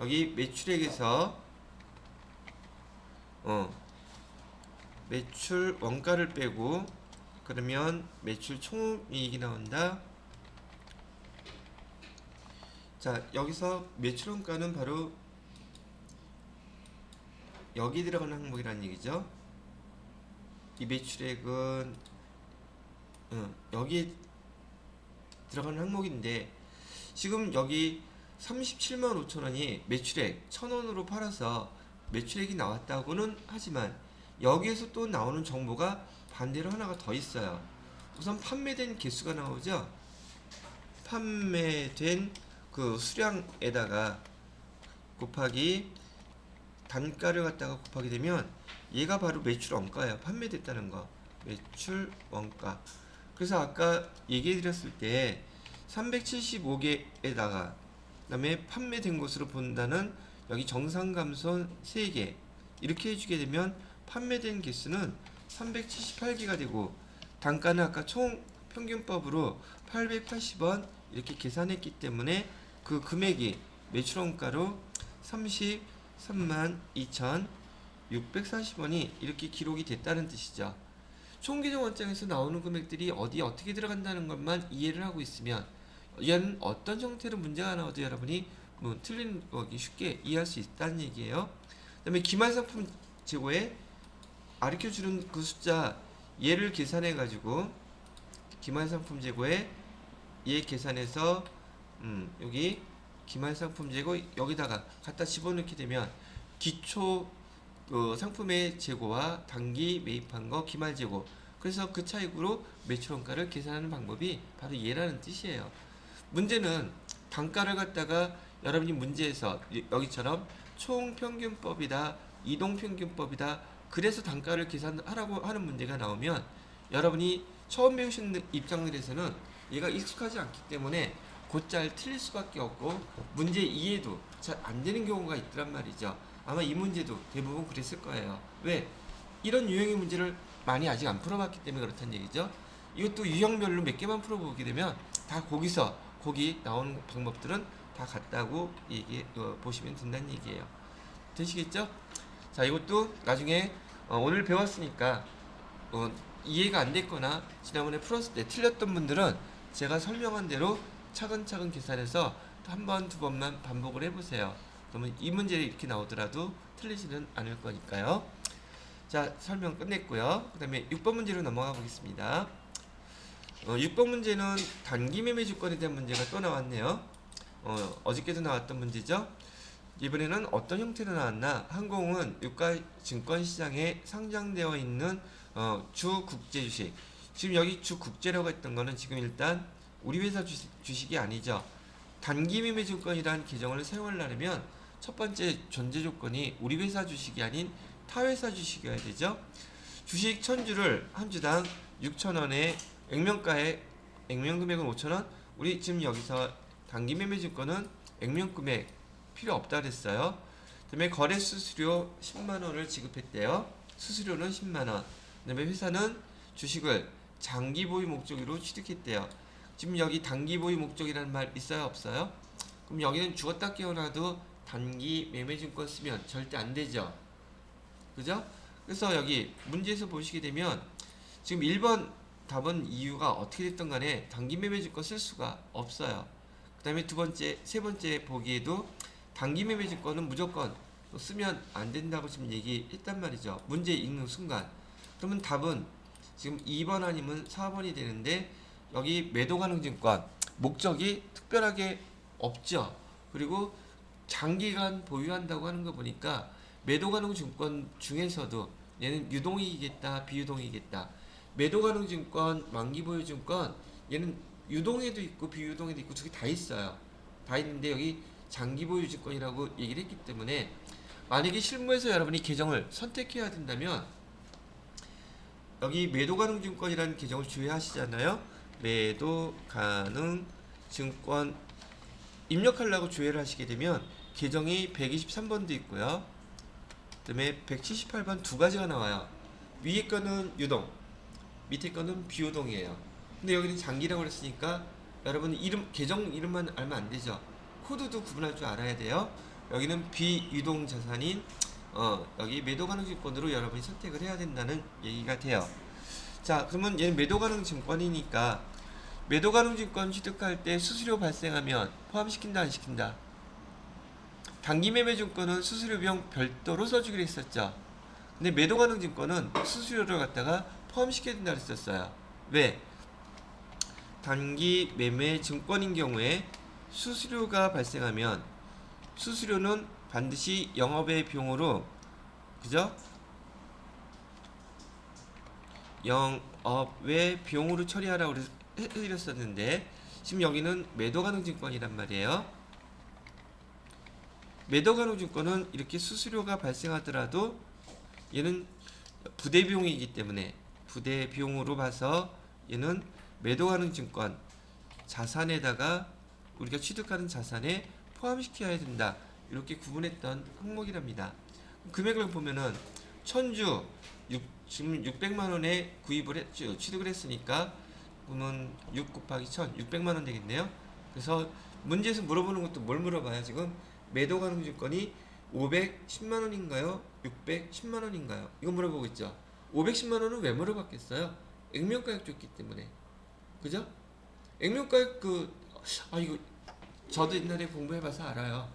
여기 매출액에서 매출 원가를 빼고 그러면 매출 총이익이 나온다. 자, 여기서 매출 원가는 바로 여기 들어가는 항목이라는 얘기죠. 이 매출액은 여기에 들어가는 항목인데 지금 여기 37만 5천 원이 매출액 1,000원으로 팔아서 매출액이 나왔다고는 하지만 여기에서 또 나오는 정보가 반대로 하나가 더 있어요. 우선 판매된 개수가 나오죠. 판매된 그 수량에다가 곱하기 단가를 갖다가 곱하게 되면 얘가 바로 매출 원가예요. 판매됐다는 거. 매출 원가. 그래서 아까 얘기해 드렸을 때 375개에다가 그다음에 판매된 것으로 본다는 여기 정상감손 3개 이렇게 해주게 되면 판매된 개수는 378개가 되고 단가는 아까 총 평균법으로 880원 이렇게 계산했기 때문에 그 금액이 매출원가로 33만 2,640원이 이렇게 기록이 됐다는 뜻이죠. 총계정 원장에서 나오는 금액들이 어디에 어떻게 들어간다는 것만 이해를 하고 있으면 얘는 어떤 형태로 문제가 나와도 여러분이 뭐 틀린 거기 쉽게 이해할 수 있다는 얘기예요. 그 다음에 기말상품 재고에 가르쳐주는 그 숫자 얘를 계산해 가지고 기말상품 재고에 얘 계산해서 여기 기말상품 재고 여기다가 갖다 집어넣게 되면 기초 그 상품의 재고와 단기 매입한 거 기말 재고 그래서 그 차익으로 매출원가를 계산하는 방법이 바로 얘라는 뜻이에요. 문제는 단가를 갖다가 여러분이 문제에서 여기처럼 총평균법이다 이동평균법이다 그래서 단가를 계산하라고 하는 문제가 나오면 여러분이 처음 배우시는 입장들에서는 얘가 익숙하지 않기 때문에 곧잘 틀릴 수밖에 없고 문제 이해도 잘 안 되는 경우가 있더란 말이죠. 아마 이 문제도 대부분 그랬을 거예요. 왜? 이런 유형의 문제를 많이 아직 안 풀어봤기 때문에 그렇다는 얘기죠. 이것도 유형별로 몇 개만 풀어보게 되면 다 거기 나오는 방법들은 다 같다고 보시면 된다는 얘기예요. 되시겠죠? 자, 이것도 나중에 오늘 배웠으니까 이해가 안 됐거나 지난번에 풀었을 때 틀렸던 분들은 제가 설명한 대로 차근차근 계산해서 한 번, 두 번만 반복을 해보세요. 그러면 이 문제 이렇게 나오더라도 틀리지는 않을 거니까요. 자, 설명 끝냈고요. 그 다음에 6번 문제로 넘어가 보겠습니다. 6번 문제는 단기 매매 주권에 대한 문제가 또 나왔네요. 어저께도 나왔던 문제죠. 이번에는 어떤 형태로 나왔나? 항공은 유가 증권시장에 상장되어 있는 주 국제 주식. 지금 여기 주 국제라고 했던 거는 지금 일단 우리 회사 주식이 아니죠. 단기 매매 주권이라는 계정을 사용하려면 첫 번째 전제 조건이 우리 회사 주식이 아닌 타 회사 주식이어야 되죠. 주식 1000주를 한 주당 6,000원에 액면 금액은 5,000원. 우리 지금 여기서 단기 매매 주권은 액면 금액 필요 없다 그랬어요. 그다음에 거래 수수료 10만 원을 지급했대요. 수수료는 10만 원. 그다음에 회사는 주식을 장기 보유 목적으로 취득했대요. 지금 여기 단기 보유 목적이라는 말 있어요, 없어요? 그럼 여기는 죽었다 깨어나도 단기 매매 증권 쓰면 절대 안 되죠. 그죠? 그래서 여기 문제에서 보시게 되면 지금 1번 답은 이유가 어떻게 됐든 간에 단기 매매 증권 쓸 수가 없어요. 그 다음에 세 번째 보기에도 단기 매매 증권은 무조건 쓰면 안 된다고 지금 얘기했단 말이죠. 문제 읽는 순간. 그러면 답은 지금 2번 아니면 4번이 되는데 여기 매도 가능 증권 목적이 특별하게 없죠. 그리고 장기간 보유한다고 하는 거 보니까 매도 가능 증권 중에서도 얘는 유동이겠다 비유동이겠다. 매도 가능 증권 만기 보유 증권 얘는 유동에도 있고 비유동에도 있고 두 개 다 있어요. 다 있는데 여기 장기 보유 증권이라고 얘기를 했기 때문에 만약에 실무에서 여러분이 계정을 선택해야 된다면 여기 매도 가능 증권이라는 계정을 주의하시잖아요. 매도 가능 증권 입력하려고 주의를 하시게 되면 계정이 123번도 있고요. 그 다음에 178번 두 가지가 나와요. 위에 거는 유동, 밑에 거는 비유동이에요. 근데 여기는 장기라고 그랬으니까 여러분 이름, 계정 이름만 알면 안 되죠. 코드도 구분할 줄 알아야 돼요. 여기는 비유동 자산인 여기 매도 가능 증권으로 여러분이 선택을 해야 된다는 얘기가 돼요. 자, 그러면 얘는 매도 가능 증권이니까 매도 가능 증권 취득할 때 수수료 발생하면 포함시킨다 안 시킨다? 단기 매매 증권은 수수료 비용 별도로 써주기로 했었죠. 근데 매도 가능 증권은 수수료를 갖다가 포함시켜야 된다 그랬었어요. 왜? 단기 매매 증권인 경우에 수수료가 발생하면 수수료는 반드시 영업의 비용으로, 그죠? 영업의 비용으로 처리하라고 해드렸었는데 지금 여기는 매도 가능 증권이란 말이에요. 매도 가능 증권은 이렇게 수수료가 발생하더라도 얘는 부대 비용이기 때문에 부대 비용으로 봐서 얘는 매도 가능 증권 자산에다가 우리가 취득하는 자산에 포함시켜야 된다. 이렇게 구분했던 항목이랍니다. 금액을 보면은 천주 지금 600만원에 구입을 했죠. 취득을 했으니까 그러면 6 곱하기 1000 600만원 되겠네요. 그래서 문제에서 물어보는 것도 뭘 물어봐요. 지금 매도 가능 증권이 510만원인가요? 610만원인가요? 이거 물어보고 있죠. 510만원은 왜 물어봤겠어요? 액면가액 줬기 때문에. 그죠? 액면가액 이거 저도 옛날에 공부해봐서 알아요.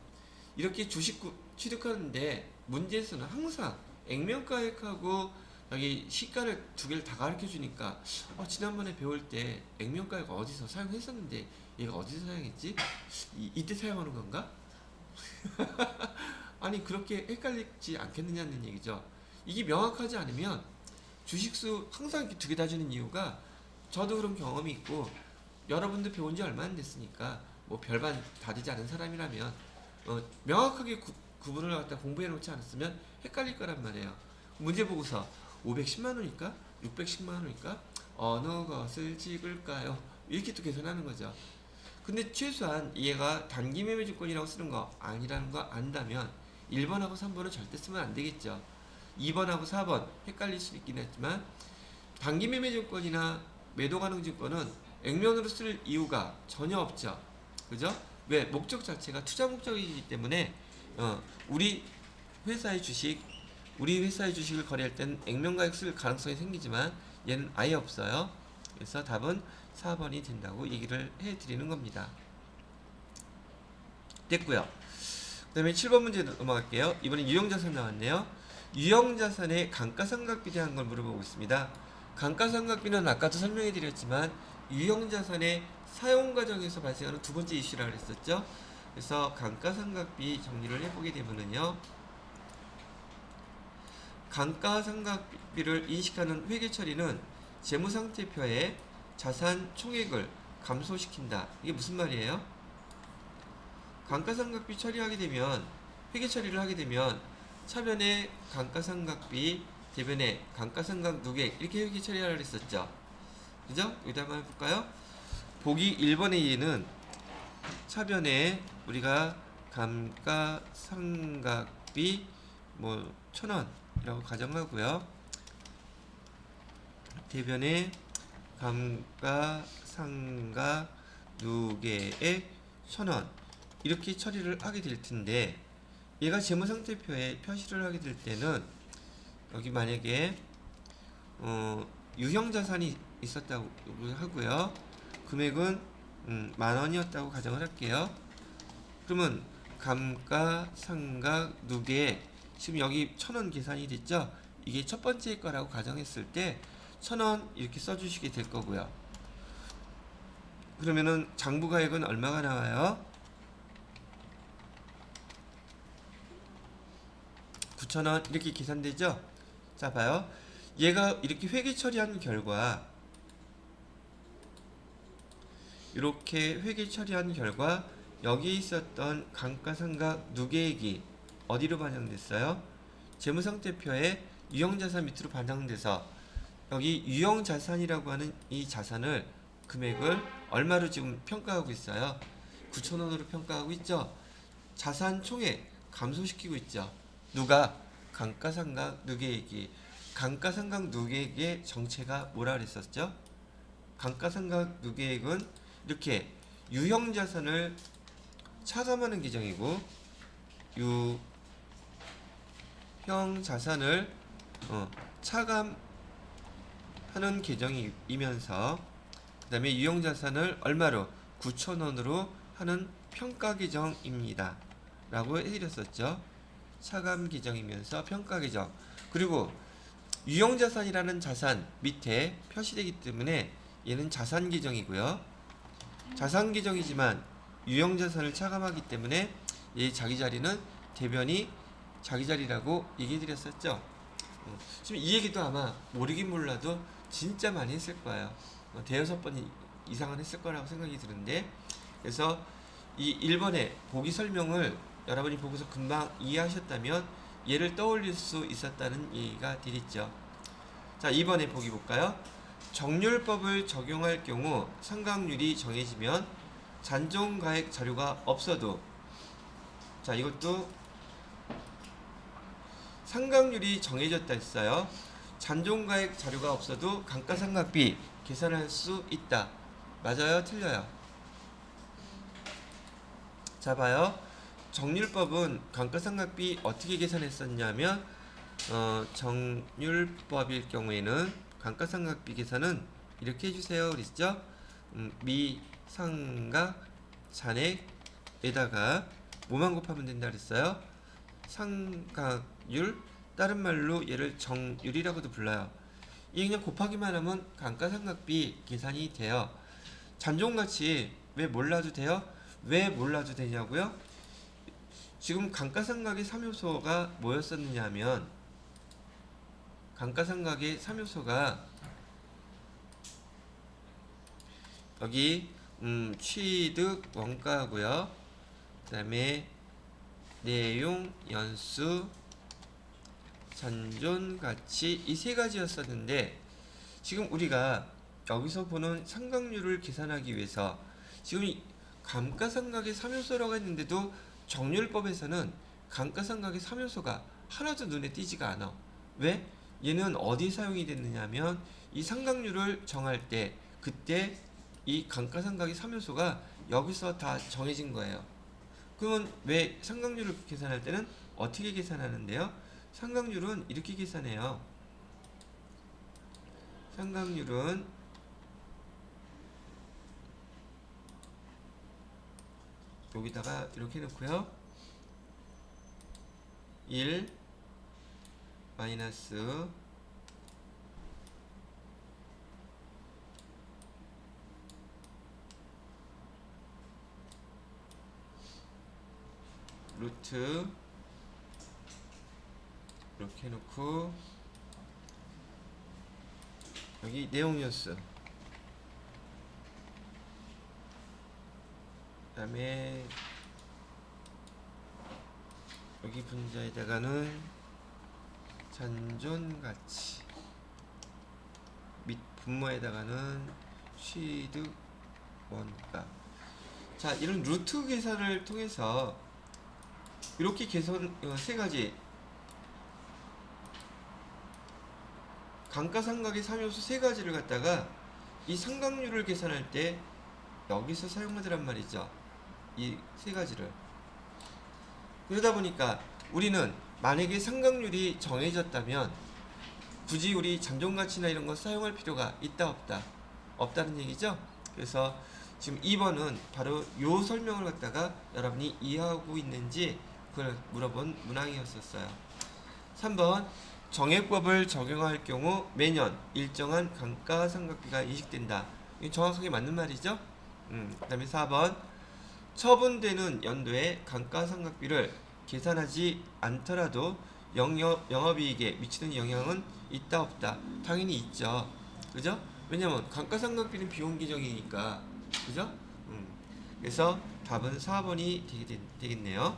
이렇게 주식 취득하는데 문제에서는 항상 액면가액하고 여기 시가를 두 개를 다 가르쳐 주니까 지난번에 배울 때 액면가액 어디서 사용했었는데 얘가 어디서 사용했지? 이때 사용하는 건가? 아니 그렇게 헷갈리지 않겠느냐는 얘기죠. 이게 명확하지 않으면 주식수 항상 이렇게 두 개 다 주는 이유가 저도 그런 경험이 있고 여러분도 배운 지 얼마 안 됐으니까 뭐 별반 다르지 않은 사람이라면 명확하게 구분을 갖다 공부해 놓지 않았으면 헷갈릴 거란 말이에요. 문제 보고서 510만원일까? 610만원일까? 어느 것을 찍을까요? 이렇게 또 계산하는 거죠. 근데 최소한 얘가 단기 매매 증권이라고 쓰는 거 아니라는 거 안다면 1번하고 3번은 절대 쓰면 안 되겠죠. 2번하고 4번 헷갈릴 수 있긴 했지만 단기 매매 증권이나 매도 가능 증권은 액면으로 쓸 이유가 전혀 없죠. 그죠? 왜? 목적 자체가 투자 목적이기 때문에 우리 회사의 주식을 거래할 땐 액면가액 쓸 가능성이 생기지만 얘는 아예 없어요. 그래서 답은 4번이 된다고 얘기를 해드리는 겁니다. 됐고요. 그 다음에 7번 문제 넘어갈게요. 이번엔 유형자산 나왔네요. 유형자산의 감가상각비에 대한 걸 물어보고 있습니다. 감가상각비는 아까도 설명해 드렸지만 유형자산의 사용 과정에서 발생하는 두 번째 이슈라고 했었죠. 그래서 감가상각비 정리를 해보게 되면은요, 감가상각비를 인식하는 회계처리는 재무상태표에 자산 총액을 감소시킨다. 이게 무슨 말이에요? 감가상각비 처리하게 되면, 회계처리를 하게 되면 차변에 감가상각비, 대변에 감가상각 누계 이렇게 회계처리하라고 했었죠. 그죠? 여기다 한번 해볼까요? 보기 1번의 예는 차변에 우리가 감가상각비 1,000원이라고 가정하고요. 대변에 감가상각 누계액 1,000원 이렇게 처리를 하게 될 텐데, 얘가 재무상태표에 표시를 하게 될 때는 여기 만약에 유형자산이 있었다고 하고요. 금액은 10,000원이었다고 가정을 할게요. 그러면 감가상각 누계액 지금 여기 1,000원 계산이 됐죠? 이게 첫 번째 거라고 가정했을 때 1,000원 이렇게 써주시게 될 거고요. 그러면은 장부가액은 얼마가 나와요? 9,000원 이렇게 계산되죠? 자 봐요. 얘가 이렇게 회계 처리한 결과, 이렇게 회계 처리한 결과 여기 있었던 감가상각 누계액이 어디로 반영됐어요? 재무상태표에 유형자산 밑으로 반영돼서 여기 유형자산이라고 하는 이 자산을 금액을 얼마로 지금 평가하고 있어요? 9,000원으로 평가하고 있죠. 자산 총액 감소시키고 있죠. 누가? 감가상각 누계액이. 감가상각 누계액의 정체가 뭐라 그랬었죠? 감가상각 누계액은 이렇게 유형자산을 차감하는 계정이고 유형자산을 차감하는 계정이면서 그 다음에 유형자산을 얼마로? 9,000원으로 하는 평가 계정입니다 라고 해드렸었죠. 차감 계정이면서 평가 계정. 그리고 유형자산이라는 자산 밑에 표시되기 때문에 얘는 자산 계정이고요. 자산 계정이지만 유형자산을 차감하기 때문에 얘 자기 자리는 대변이 자기 자리라고 얘기해드렸었죠. 지금 이 얘기도 아마 모르긴 몰라도 진짜 많이 했을 거예요. 대여섯 번 이상은 했을 거라고 생각이 드는데, 그래서 이 1번의 보기 설명을 여러분이 보고서 금방 이해하셨다면 얘를 떠올릴 수 있었다는 얘기가 되겠죠. 자, 2번에 보기 볼까요? 정률법을 적용할 경우 상각률이 정해지면 잔존가액 자료가 없어도, 자, 이것도 상각률이 정해졌다 했어요. 잔존가액 자료가 없어도 감가상각비 계산할 수 있다. 맞아요? 틀려요? 자, 봐요. 정률법은 감가상각비 어떻게 계산했었냐면 정률법일 경우에는 감가상각비 계산은 이렇게 해주세요 그랬죠. 미상각 잔액에다가 뭐만 곱하면 된다 그랬어요? 상각률, 다른 말로 얘를 정률이라고도 불러요. 이 그냥 곱하기만 하면 감가상각비 계산이 돼요. 잔존가치 왜 몰라도 돼요? 왜 몰라도 되냐고요? 지금 감가상각의 3요소가 뭐였었느냐 하면, 감가상각의 3요소가 여기 취득 원가고요. 그 다음에 내용, 연수, 잔존가치, 이 세 가지였었는데, 지금 우리가 여기서 보는 상각률을 계산하기 위해서 지금 감가상각의 3요소라고 했는데도 정률법에서는 감가상각의 3요소가 하나도 눈에 띄지가 않아. 왜? 얘는 어디 사용이 됐느냐 하면 이 상각률을 정할 때 그때 이 감가상각의 3요소가 여기서 다 정해진 거예요. 그러면 왜 상각률을 계산할 때는 어떻게 계산하는데요? 상각률은 이렇게 계산해요. 상각률은 여기다가 이렇게 놓고요. 1 마이너스 루트 이렇게 해놓고 여기 내용연수, 그 다음에 여기 분자에다가는 잔존가치, 밑 분모에다가는 취득 원가. 자, 이런 루트 계산을 통해서 이렇게 계산 세 가지 감가상각의 3요소 세 가지를 갖다가 이 상각률을 계산할 때 여기서 사용하더란 말이죠. 이 세 가지를. 그러다 보니까 우리는 만약에 상각률이 정해졌다면 굳이 우리 잔존가치나 이런 거 사용할 필요가 있다 없다? 없다는 얘기죠. 그래서 지금 2번은 바로 요 설명을 갖다가 여러분이 이해하고 있는지 그걸 물어본 문항이었었어요. 3번 정액법을 적용할 경우 매년 일정한 감가상각비가 인식된다. 이거 정확하게 맞는 말이죠. 그 다음에 4번 처분되는 연도에 감가상각비를 계산하지 않더라도 영업이익에 미치는 영향은 있다 없다? 당연히 있죠. 그죠? 왜냐면 감가상각비는 비용 계정이니까. 그죠? 그래서 답은 4번이 되겠네요.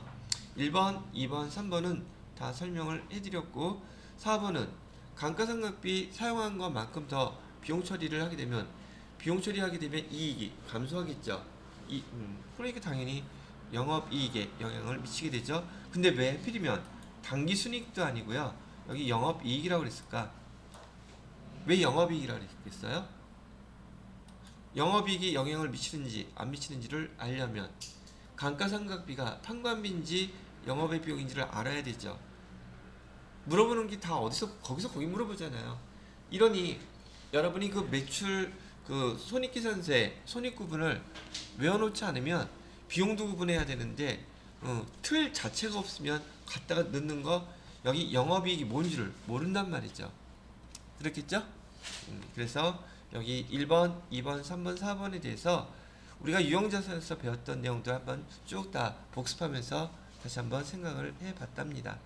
1번, 2번, 3번은 다 설명을 해드렸고 4번은 감가상각비 사용한 것만큼 더 비용 처리를 하게 되면 비용 처리하게 되면 이익이 감소하겠죠. 그러니까 당연히 영업이익에 영향을 미치게 되죠. 근데 왜 하필이면 당기순이익도 아니고요. 여기 영업이익이라고 그랬을까? 왜 영업이익이라고 그랬겠어요? 영업이익이 영향을 미치는지 안 미치는지를 알려면 감가상각비가 판관비인지 영업의 비용인지를 알아야 되죠. 물어보는 게 다 어디서 거기서 거기 물어보잖아요. 이러니 여러분이 그 매출 그 손익계산서에 손익구분을 외워놓지 않으면 비용도 구분해야 되는데 틀 자체가 없으면 갖다가 넣는 거 여기 영업이익이 뭔지를 모른단 말이죠. 그렇겠죠? 그래서 여기 1번, 2번, 3번, 4번에 대해서 우리가 유형자산에서 배웠던 내용들 한번 쭉 다 복습하면서 다시 한번 생각을 해봤답니다.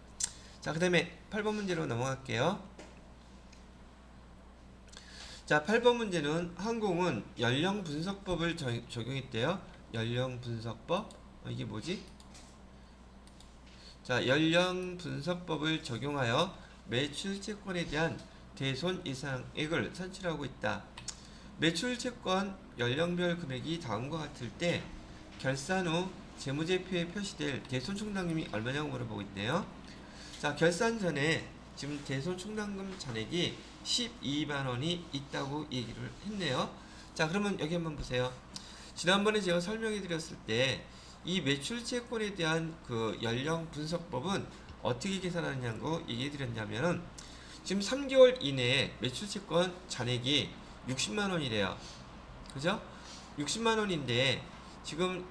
자, 그 다음에 8번 문제로 넘어갈게요. 자, 8번 문제는 항공은 연령 분석법을 적용했대요. 연령 분석법? 이게 뭐지? 자, 연령 분석법을 적용하여 매출 채권에 대한 대손 이상액을 산출하고 있다. 매출 채권 연령별 금액이 다음과 같을 때 결산 후 재무제표에 표시될 대손 충당금이 얼마냐고 물어보고 있네요. 자, 결산 전에 지금 대손 충당금 잔액이 12만원이 있다고 얘기를 했네요. 자, 그러면 여기 한번 보세요. 지난번에 제가 설명해 드렸을 때 이 매출 채권에 대한 그 연령 분석법은 어떻게 계산하느냐고 얘기해 드렸냐면은 지금 3개월 이내에 매출 채권 잔액이 60만원이래요. 그죠? 60만원인데 지금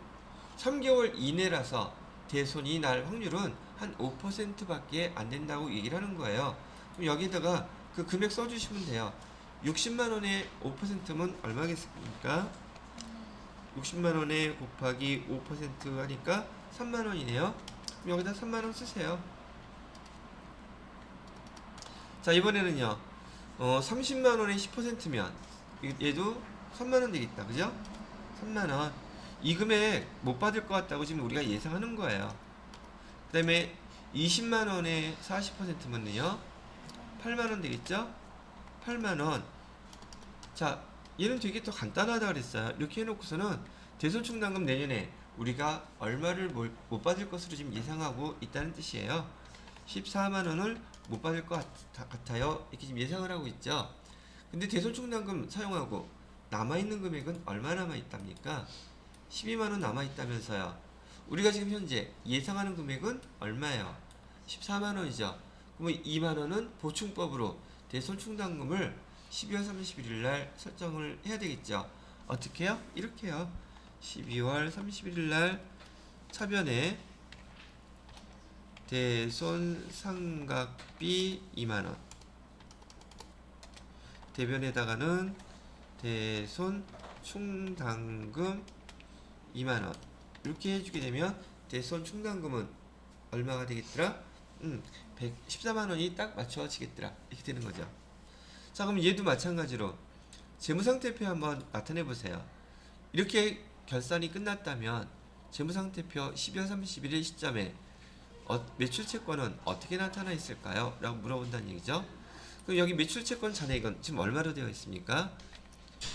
3개월 이내라서 대손이 날 확률은 한 5%밖에 안 된다고 얘기를 하는 거예요. 그럼 여기다가 그 금액 써주시면 돼요. 60만원에 5%면 얼마겠습니까? 60만원에 곱하기 5% 하니까 3만원이네요. 그럼 여기다 3만원 쓰세요. 자, 이번에는요. 30만원에 10%면 얘도 3만원 되겠다. 그죠? 3만원. 이 금액 못 받을 것 같다고 지금 우리가 예상하는 거예요. 그 다음에 20만원에 40%면요 8만원 되겠죠? 8만원. 자, 얘는 되게 더 간단하다 그랬어요. 이렇게 해놓고서는 대손충당금 내년에 우리가 얼마를 못 받을 것으로 지금 예상하고 있다는 뜻이에요. 14만원을 못 받을 것 같아요. 이렇게 지금 예상을 하고 있죠. 근데 대손충당금 사용하고 남아있는 금액은 얼마 남아있답니까? 12만원 남아있다면서요. 우리가 지금 현재 예상하는 금액은 얼마예요? 14만원이죠. 그러면 2만원은 보충법으로 대손충당금을 12월 31일 날 설정을 해야 되겠죠. 어떻게 해요? 이렇게 해요. 12월 31일 날 차변에 대손상각비 2만원, 대변에다가는 대손충당금 2만원 이렇게 해주게 되면 대손충당금은 얼마가 되겠더라? 114만원이 딱 맞춰지겠더라. 이렇게 되는 거죠. 자, 그럼 얘도 마찬가지로 재무상태표 한번 나타내 보세요. 이렇게 결산이 끝났다면 재무상태표 12월 31일 시점에 매출채권은 어떻게 나타나 있을까요? 라고 물어본다는 얘기죠. 그럼 여기 매출채권 잔액은 지금 얼마로 되어 있습니까?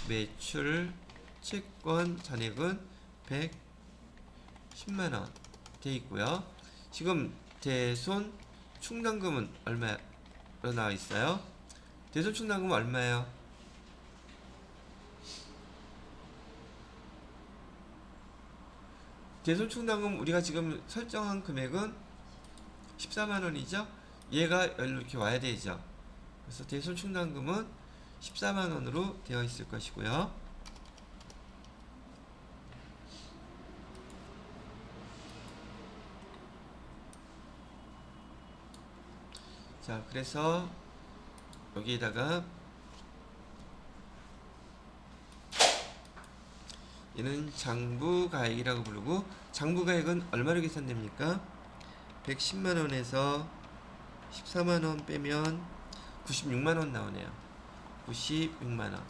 매출채권 잔액은 110만원 되어 있고요. 지금 대손 충당금은 얼마로 나와 있어요? 대손 충당금은 얼마예요? 대손 충당금 우리가 지금 설정한 금액은 14만원이죠? 얘가 이렇게 와야 되죠. 그래서 대손 충당금은 14만원으로 되어 있을 것이고요. 자, 그래서 여기에다가 얘는 장부가액이라고 부르고, 장부가액은 얼마로 계산됩니까? 110만원에서 14만원 빼면 96만원 나오네요. 96만원.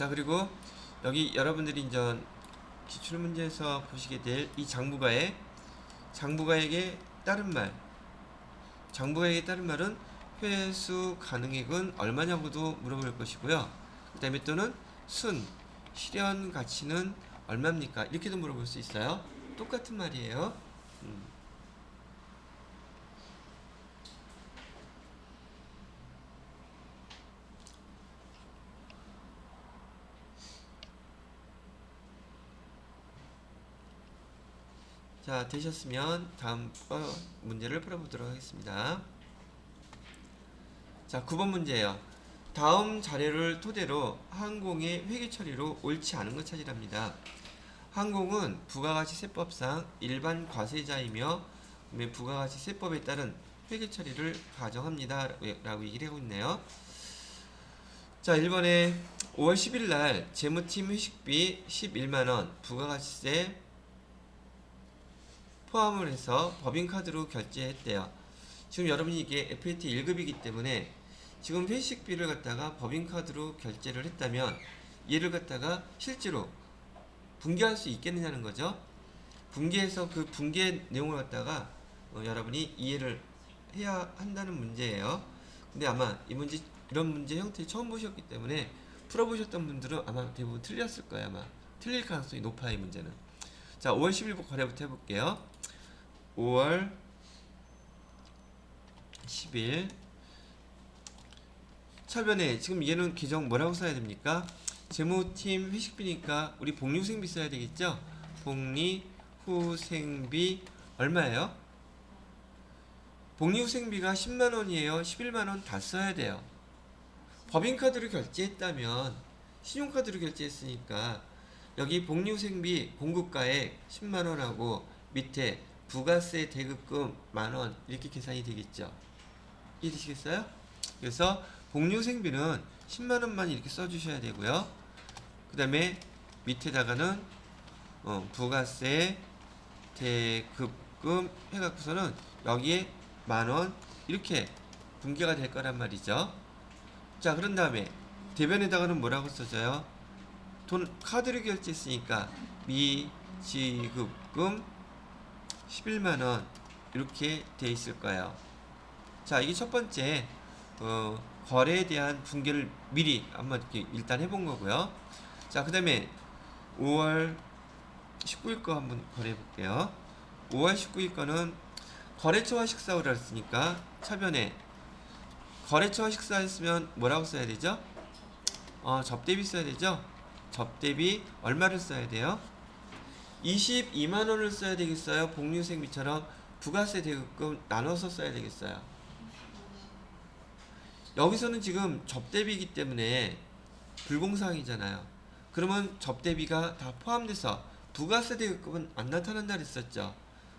자, 그리고 여기 여러분들이 이제 기출문제에서 보시게 될 이 장부가액에 따른 말, 장부가액에 따른 말은 회수 가능액은 얼마냐고도 물어볼 것이고요. 그 다음에 또는 실현 가치는 얼마입니까? 이렇게도 물어볼 수 있어요. 똑같은 말이에요. 자, 되셨으면 다음 문제를 풀어보도록 하겠습니다. 자, 9번 문제예요. 다음 자료를 토대로 항공의 회계 처리로 옳지 않은 것 찾으랍니다. 항공은 부가가치세법상 일반 과세자이며 부가가치세법에 따른 회계 처리를 가정합니다. 라고 얘기를 하고 있네요. 자, 1번에 5월 10일 날 재무팀 회식비 11만원 부가가치세 포함을 해서 법인카드로 결제했대요. 지금 여러분이 이게 FAT 1급이기 때문에 지금 회식비를 갖다가 법인카드로 결제를 했다면 얘를 갖다가 실제로 분개할 수 있겠느냐는 거죠. 분개해서 그 분개 내용을 갖다가 여러분이 이해를 해야 한다는 문제예요. 근데 아마 이런 문제 형태 처음 보셨기 때문에 풀어보셨던 분들은 아마 대부분 틀렸을 거예요. 아마 틀릴 가능성이 높아요, 이 문제는. 자, 5월 10일 거래부터 해볼게요. 5월 10일 차변에 지금 얘는 계정 뭐라고 써야 됩니까? 재무팀 회식비니까 우리 복리후생비 써야 되겠죠? 복리후생비 얼마예요? 복리후생비가 10만원이에요. 11만원 다 써야 돼요. 법인카드로 결제했다면 신용카드로 결제했으니까 여기 복리후생비 공급가액 10만원하고 밑에 부가세 대급금 만원 이렇게 계산이 되겠죠. 이해되시겠어요? 그래서 복리후생비는 10만원만 이렇게 써주셔야 되고요. 그 다음에 밑에다가는 부가세 대급금 해갖고서는 여기에 만원 이렇게 분개가 될 거란 말이죠. 자, 그런 다음에 대변에다가는 뭐라고 써져요? 카드로 결제했으니까 미지급금 11만원 이렇게 돼 있을 거예요. 자, 이게 첫 번째 거래에 대한 분개를 미리 한번 이렇게 일단 해본 거고요. 자, 그 다음에 5월 19일 거 한번 거래해 볼게요. 5월 19일 거는 거래처와 식사를 했으니까 차변에 거래처와 식사했으면 뭐라고 써야 되죠? 접대비 써야 되죠? 접대비 얼마를 써야 돼요? 22만원을 써야 되겠어요? 복리후생비처럼 부가세 대급금 나눠서 써야 되겠어요? 여기서는 지금 접대비이기 때문에 불공사항이잖아요. 그러면 접대비가 다 포함돼서 부가세 대급금은 안 나타난다 그랬었죠.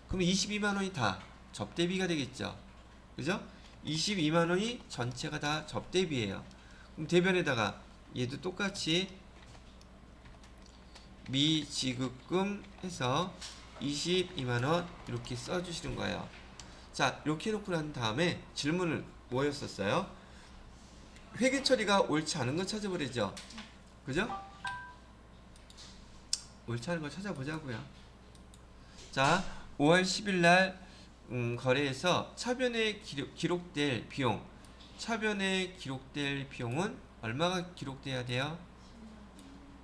그럼 22만원이 다 접대비가 되겠죠. 그죠? 22만원이 전체가 다 접대비예요. 그럼 대변에다가 얘도 똑같이 미지급금 해서 22만원 이렇게 써주시는 거예요. 자, 이렇게 해놓고 난 다음에 질문을 뭐였었어요? 회계 처리가 옳지 않은 거 찾아보래죠. 그죠? 옳지 않은 거 찾아보자고요. 자, 5월 10일 날 거래에서 차변에 기록될 비용, 차변에 기록될 비용은 얼마가 기록돼야 돼요?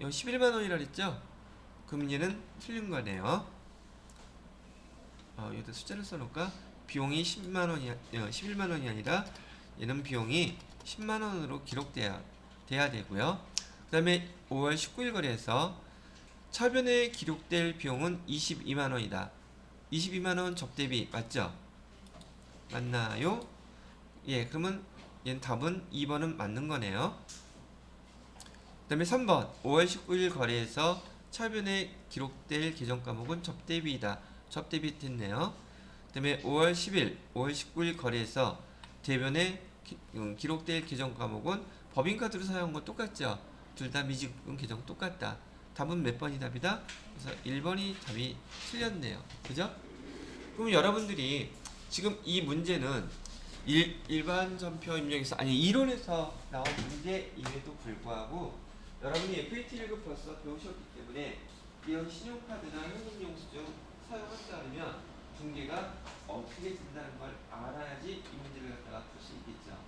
11만원이라 그랬죠? 그럼 얘는 틀린 거네요. 여기다 숫자를 써놓을까? 비용이 11만원이 아니라 얘는 비용이 10만원으로 기록돼야 되고요. 그 다음에 5월 19일 거래에서 차변에 기록될 비용은 22만원이다. 22만원 접대비 맞죠? 맞나요? 예, 그러면 얘는 답은 2번은 맞는 거네요. 그 다음에 3번 5월 19일 거래에서 차변에 기록될 계정 과목은 접대비이다. 접대비 됐네요. 그 다음에 5월 19일 거래에서 대변에 기록될 계정 과목은 법인카드로 사용한 건 똑같죠? 둘 다 미지급금 계정 똑같다. 답은 몇 번이 답이다? 그래서 1번이 답이 틀렸네요. 그죠? 그럼 여러분들이 지금 이 문제는 일반 전표 임력에서 아니 이론에서 나온 문제임에도 불구하고 여러분이 FAT 1급 벌써 배우셨기 때문에 이런 신용카드나 현금영수증 사용한다 하면 분계가 어떻게 된다는 걸 알아야지 이 문제를 갖다가 풀 수 있겠죠.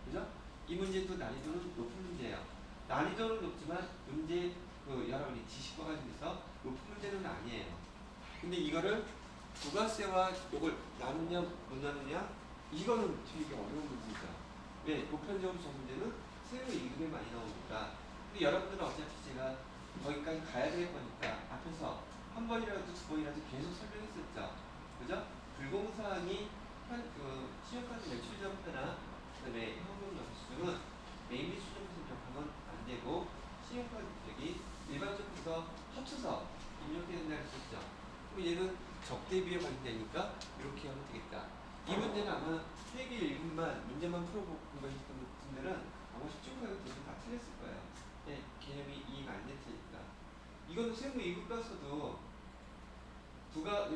그죠? 이 문제도 난이도는 높은 문제예요. 난이도는 높지만 문제 여러분이 지식과 관련해서 높은 문제는 아니에요. 근데 이거를 부가세와 이걸 나누냐 못 나누냐 이거는 되게 어려운 문제죠. 왜? 보편적으로 저 문제는 세무 임금이 많이 나오니까. 근데 여러분들은 어차피 제가 거기까지 가야 될 거니까 앞에서 한 번이라도 두 번이라도 계속 설명했었죠. 그죠? 불공사항이 신용카드 매출 점표나 그다음에 현금 영수증은 메인 수준에서 입력하면 안 되고 신용카드 여기 일반 점표서 합쳐서 입력해야 된다고 했었죠. 그럼 얘는 적대비에 관련되니까 이렇게 하면 되겠다. 이 문제는 아마 회계 1급만 문제만 풀어본 거였던 분들은 아마 수준과는 대부분 다 틀렸을 거예요. 네, 개념이 이해가 안 될 테니까. 이건 세무 2급 가서도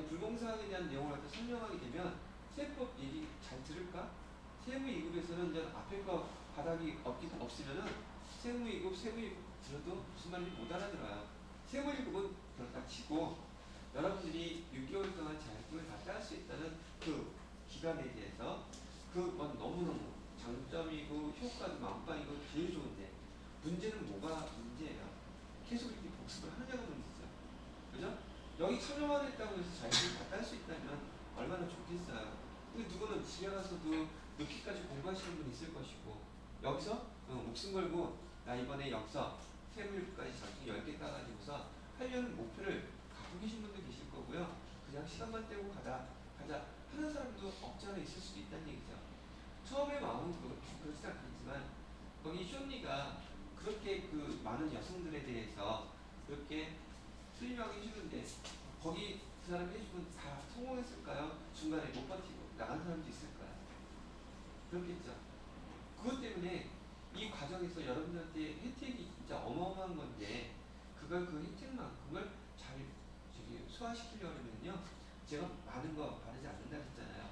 불공사항에 대한 내용을 갖다 설명하게 되면 세법 얘기 잘 들을까? 세무 2급에서는 이제 앞에 거 바닥이 없으면은 세무 2급 들어도 무슨 말인지 못 알아들어요. 세무 1급은 그렇다 치고 여러분들이 6개월 동안 자격증을 다 딸 수 있다는 그 기간에 대해서 그건 너무너무 장점이고 효과도 만빵이고 제일 좋은데 문제는 뭐가 문제예요? 계속 이렇게 복습을 하냐가 문제죠. 그죠? 여기 참여만 했다고 해서 자격증을 다 딸 수 있다면 얼마나 좋겠어요. 근데 누구는 집에 가서도 늦게까지 공부하시는 분 있을 것이고 여기서 목숨 걸고 나 이번에 역서 세무일까지 자격증 10개 따가지고서 하려는 목표를 갖고 계신 분도 계실 거고요. 그냥 시간만 때우고 가자 하는 사람도 없지 않아 있을 수도 있다는 얘기죠. 처음에 마음은 그렇지 않겠지만 거기 쇼니가 그렇게 많은 여성들에 대해서 그렇게 설명해 주는데 거기 그 사람 해주면 다 성공했을까요? 중간에 못 버티고 나간 사람도 있을까요? 그렇겠죠. 그것 때문에 이 과정에서 여러분들한테 혜택이 진짜 어마어마한 건데 그걸 그 혜택만큼을 잘 소화시키려면요 제가 많은 거 바르지 않는다 했잖아요.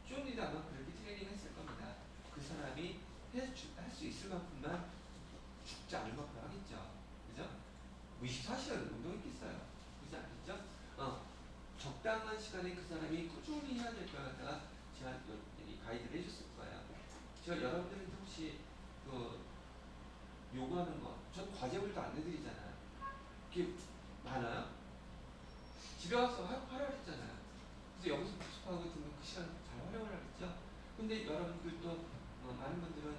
쇼니도 아마 그렇게 트레이닝 했을 겁니다. 그 사람이 할 수 있을 만큼만 죽지 않을 만큼 하겠죠. 그죠? 24시간 운동했겠어요. 그렇지 않겠죠? 적당한 시간에 그 사람이 꾸준히 해야 될 걸 갖다가 제가 여기 가이드를 해줬을 거예요. 제가 여러분들한테 혹시 요구하는 거, 전 과제물도 안 내드리잖아요. 그게 많아요? 집에 가서 활용했잖아요. 그래서 여기서 복습하고 듣는 그 시간 잘 활용을 하겠죠? 근데 여러분들도 많은 분들은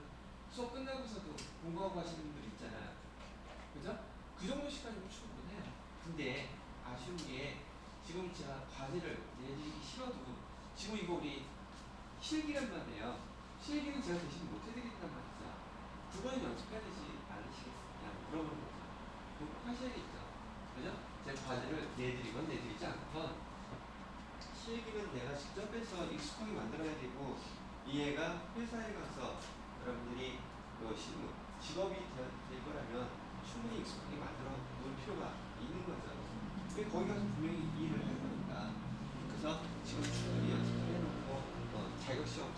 수업 끝나고서도 공부하고 하시는 분들 있잖아요. 그죠? 그 정도 시간이면 충분해요. 근데 아쉬운 게 지금 제가 과제를 내리기 싫어도 지금 이거 우리 실기란 말이에요. 실기는 제가 대신 못 해드린단 말이죠. 두 번은 연습해야 되지 않으시겠어요? 물어보는 거죠. 그거 꼭 하셔야겠죠. 그죠? 제가 과제를 내드리건 내드리지 않건 실기는 내가 직접 해서 익숙하게 만들어야 되고 이해가 회사에 가서 여러분들이 실무, 직업이 될 거라면 충분히 익숙하게 만들어 놓을 필요가 있는 거죠. 왜 거기 가서 분명히 일을 할 거니까. 그래서 지금 충분히 연습을 해놓고 자격시험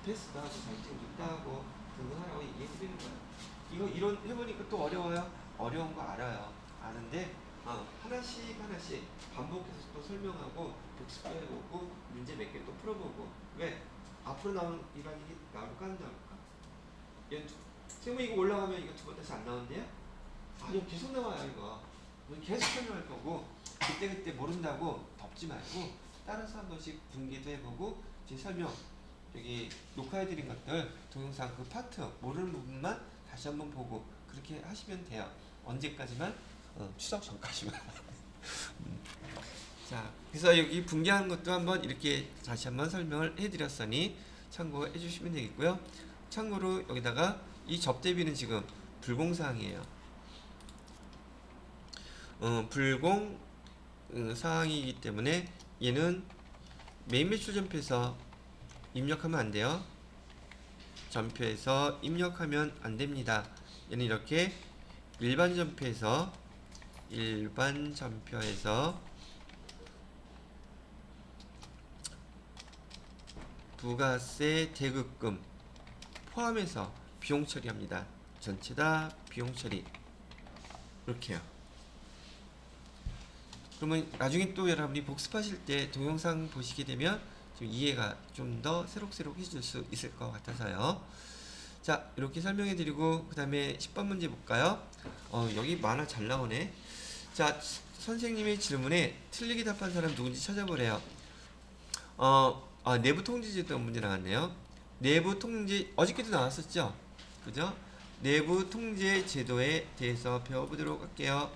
테스트도 하고 자격증도 따고 등록하라고 얘기해드리는 거예요. 이거 이런 해보니까 또 어려워요? 어려운 거 알아요. 아는데 하나씩 반복해서 또 설명하고 복습해보고 문제 몇 개 또 풀어보고 왜? 앞으로 나온 이란이 나올까 안 나올까? 세무 이거 올라가면 이거 두 번 다시 안 나온대요? 아니요 계속 나와요 이거. 계속 설명할 거고 그때 모른다고 덮지 말고 따라서 한 번씩 분기도 해보고 제 설명 여기 녹화해드린 것들 동영상 그 파트 모르는 부분만 다시 한번 보고 그렇게 하시면 돼요. 언제까지만? 추석 전까지만. 자, 그래서 여기 분기하는 것도 한번 이렇게 다시 한번 설명을 해드렸으니 참고해 주시면 되겠고요. 참고로 여기다가 이 접대비는 지금 불공사항이에요. 불공 사항이기 때문에 얘는 메인 매출 전표에서 입력하면 안 돼요. 전표에서 입력하면 안 됩니다. 얘는 이렇게 일반 전표에서 부가세 대급금 포함해서 비용 처리합니다. 전체 다 비용 처리. 이렇게요. 그러면 나중에 또 여러분이 복습하실 때 동영상 보시게 되면 좀 이해가 좀 더 새록새록해질 수 있을 것 같아서요. 자, 이렇게 설명해 드리고 그 다음에 10번 문제 볼까요? 여기 만화 잘 나오네. 자, 선생님의 질문에 틀리게 답한 사람 누군지 찾아보래요. 내부 통제제도 문제 나왔네요. 내부 통제, 어저께도 나왔었죠? 그죠? 내부 통제 제도에 대해서 배워보도록 할게요.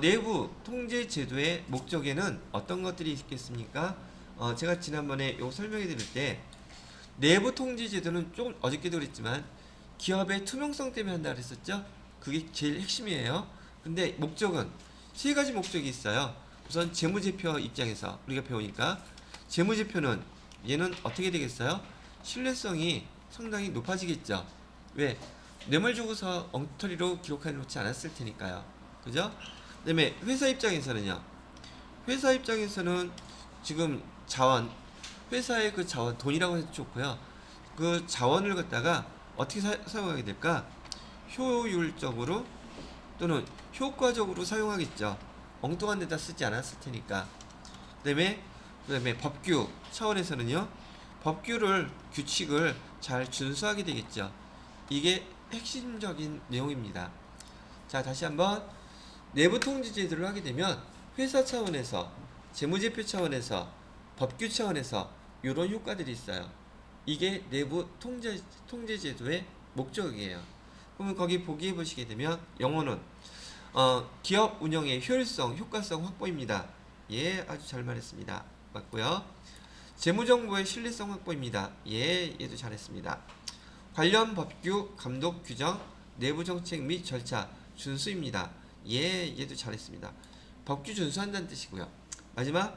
내부 통제 제도의 목적에는 어떤 것들이 있겠습니까? 제가 지난번에 요 설명해 드릴 때 내부 통제 제도는 조금 어저께도 그랬지만 기업의 투명성 때문에 한다 그랬었죠? 그게 제일 핵심이에요. 근데 목적은 세 가지 목적이 있어요. 우선 재무제표 입장에서 우리가 배우니까 재무제표는 얘는 어떻게 되겠어요? 신뢰성이 상당히 높아지겠죠. 왜? 뇌물 주고서 엉터리로 기록해 놓지 않았을 테니까요. 그죠? 그 다음에 회사 입장에서는요. 회사 입장에서는 지금 자원, 회사의 그 자원, 돈이라고 해도 좋고요. 그 자원을 갖다가 어떻게 사용하게 될까? 효율적으로 또는 효과적으로 사용하겠죠. 엉뚱한 데다 쓰지 않았을 테니까. 그다음에 법규 차원에서는요. 법규를 규칙을 잘 준수하게 되겠죠. 이게 핵심적인 내용입니다. 자, 다시 한번 내부 통제 제도를 하게 되면 회사 차원에서 재무제표 차원에서 법규 차원에서 이런 효과들이 있어요. 이게 내부 통제 제도의 목적이에요. 그러면 거기 보기해 보시게 되면 영어는 기업 운영의 효율성, 효과성 확보입니다. 예, 아주 잘 말했습니다. 맞고요. 재무정보의 신뢰성 확보입니다. 예, 얘도 잘했습니다. 관련 법규, 감독 규정, 내부 정책 및 절차 준수입니다. 예, 얘도 잘했습니다. 법규 준수한다는 뜻이고요. 마지막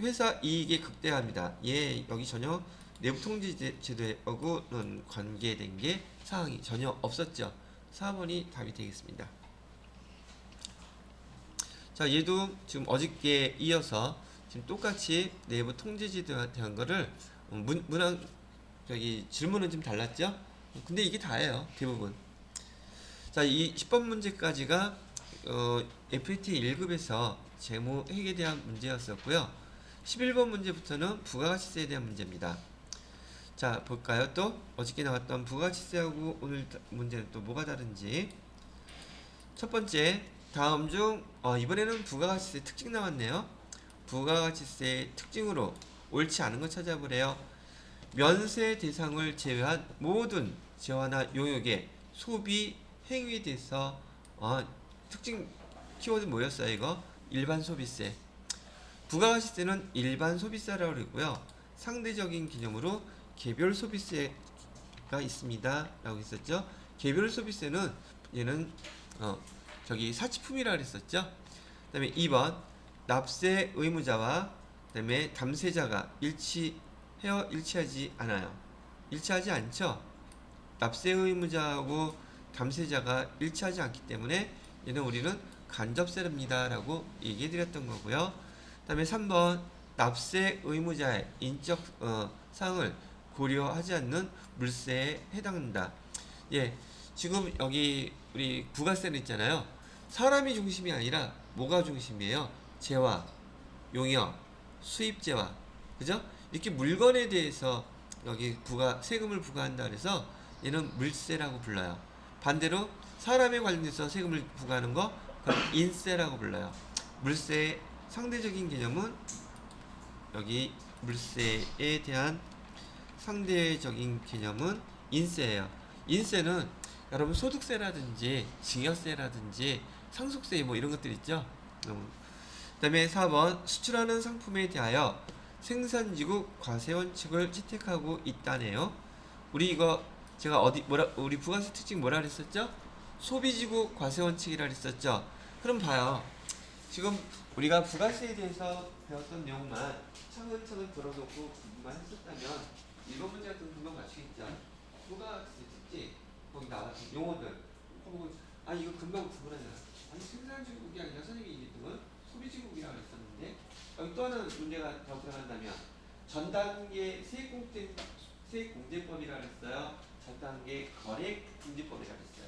회사 이익의 극대화입니다. 예, 여기 전혀 내부 통제 제도에 어긋는 관계된 게 사항이 전혀 없었죠. 4번이 답이 되겠습니다. 자, 얘도 지금 어저께 이어서 지금 똑같이 내부 통제 제도에 대한 거를 문항 질문은 좀 달랐죠? 근데 이게 다예요, 대부분. 자, 이 10번 문제까지가 FAT 1급에서 재무회계에 대한 문제였었고요. 11번 문제부터는 부가가치세에 대한 문제입니다. 자, 볼까요? 또 어저께 나왔던 부가가치세하고 오늘 문제는 또 뭐가 다른지. 첫 번째, 다음 중 이번에는 부가가치세 특징 나왔네요. 부가가치세의 특징으로 옳지 않은 거 찾아보래요. 면세 대상을 제외한 모든 재화나 용역의 소비 행위에 대해서 특징 키워드 뭐였어요? 이거 일반 소비세. 부가가치세는 일반 소비세라고 그러고요. 상대적인 개념으로 개별 소비세가 있습니다. 라고 했었죠. 개별 소비세는 얘는 사치품이라 그랬었죠. 그 다음에 2번 납세 의무자와 그 다음에 담세자가 일치하지 않아요. 일치하지 않죠. 납세 의무자하고 담세자가 일치하지 않기 때문에 얘는 우리는 간접세입니다 라고 얘기해 드렸던 거고요. 그 다음에 3번 납세 의무자의 인적 사항을 고려하지 않는 물세에 해당한다. 예, 지금 여기 우리 부가세는 있잖아요. 사람이 중심이 아니라 뭐가 중심이에요? 재화, 용역, 수입재화, 그죠? 이렇게 물건에 대해서 여기 세금을 부과한다 그래서 얘는 물세라고 불러요. 반대로 사람에 관련해서 세금을 부과하는 거 그럼 인세라고 불러요. 물세의 상대적인 개념은 여기 물세에 대한 상대적인 개념은 인세예요. 인세는 여러분 소득세라든지 증여세라든지 상속세 뭐 이런 것들 있죠. 그 다음에 4번 수출하는 상품에 대하여 생산지국 과세원칙을 채택하고 있다네요. 우리 이거 제가 우리 부가세 특징 뭐라 그랬었죠? 소비지국 과세원칙이라 그랬었죠. 그럼 봐요. 지금 우리가 부가세에 대해서 배웠던 내용만 차근차근 들어놓고 공부만 했었다면 이번 문제 같은 금방 맞추겠죠. 부가세 특징 거기 나왔던 용어들 이거 금방 구분하잖아. 아니 생산지국이 아니라 선생님이 얘기했던 건 소비지국이라고 했었는데 여기 또 하나 문제가 더 들어간다면 전단계 세액공제법이라고 했어요. 전단계 거래공제법이라고 했어요.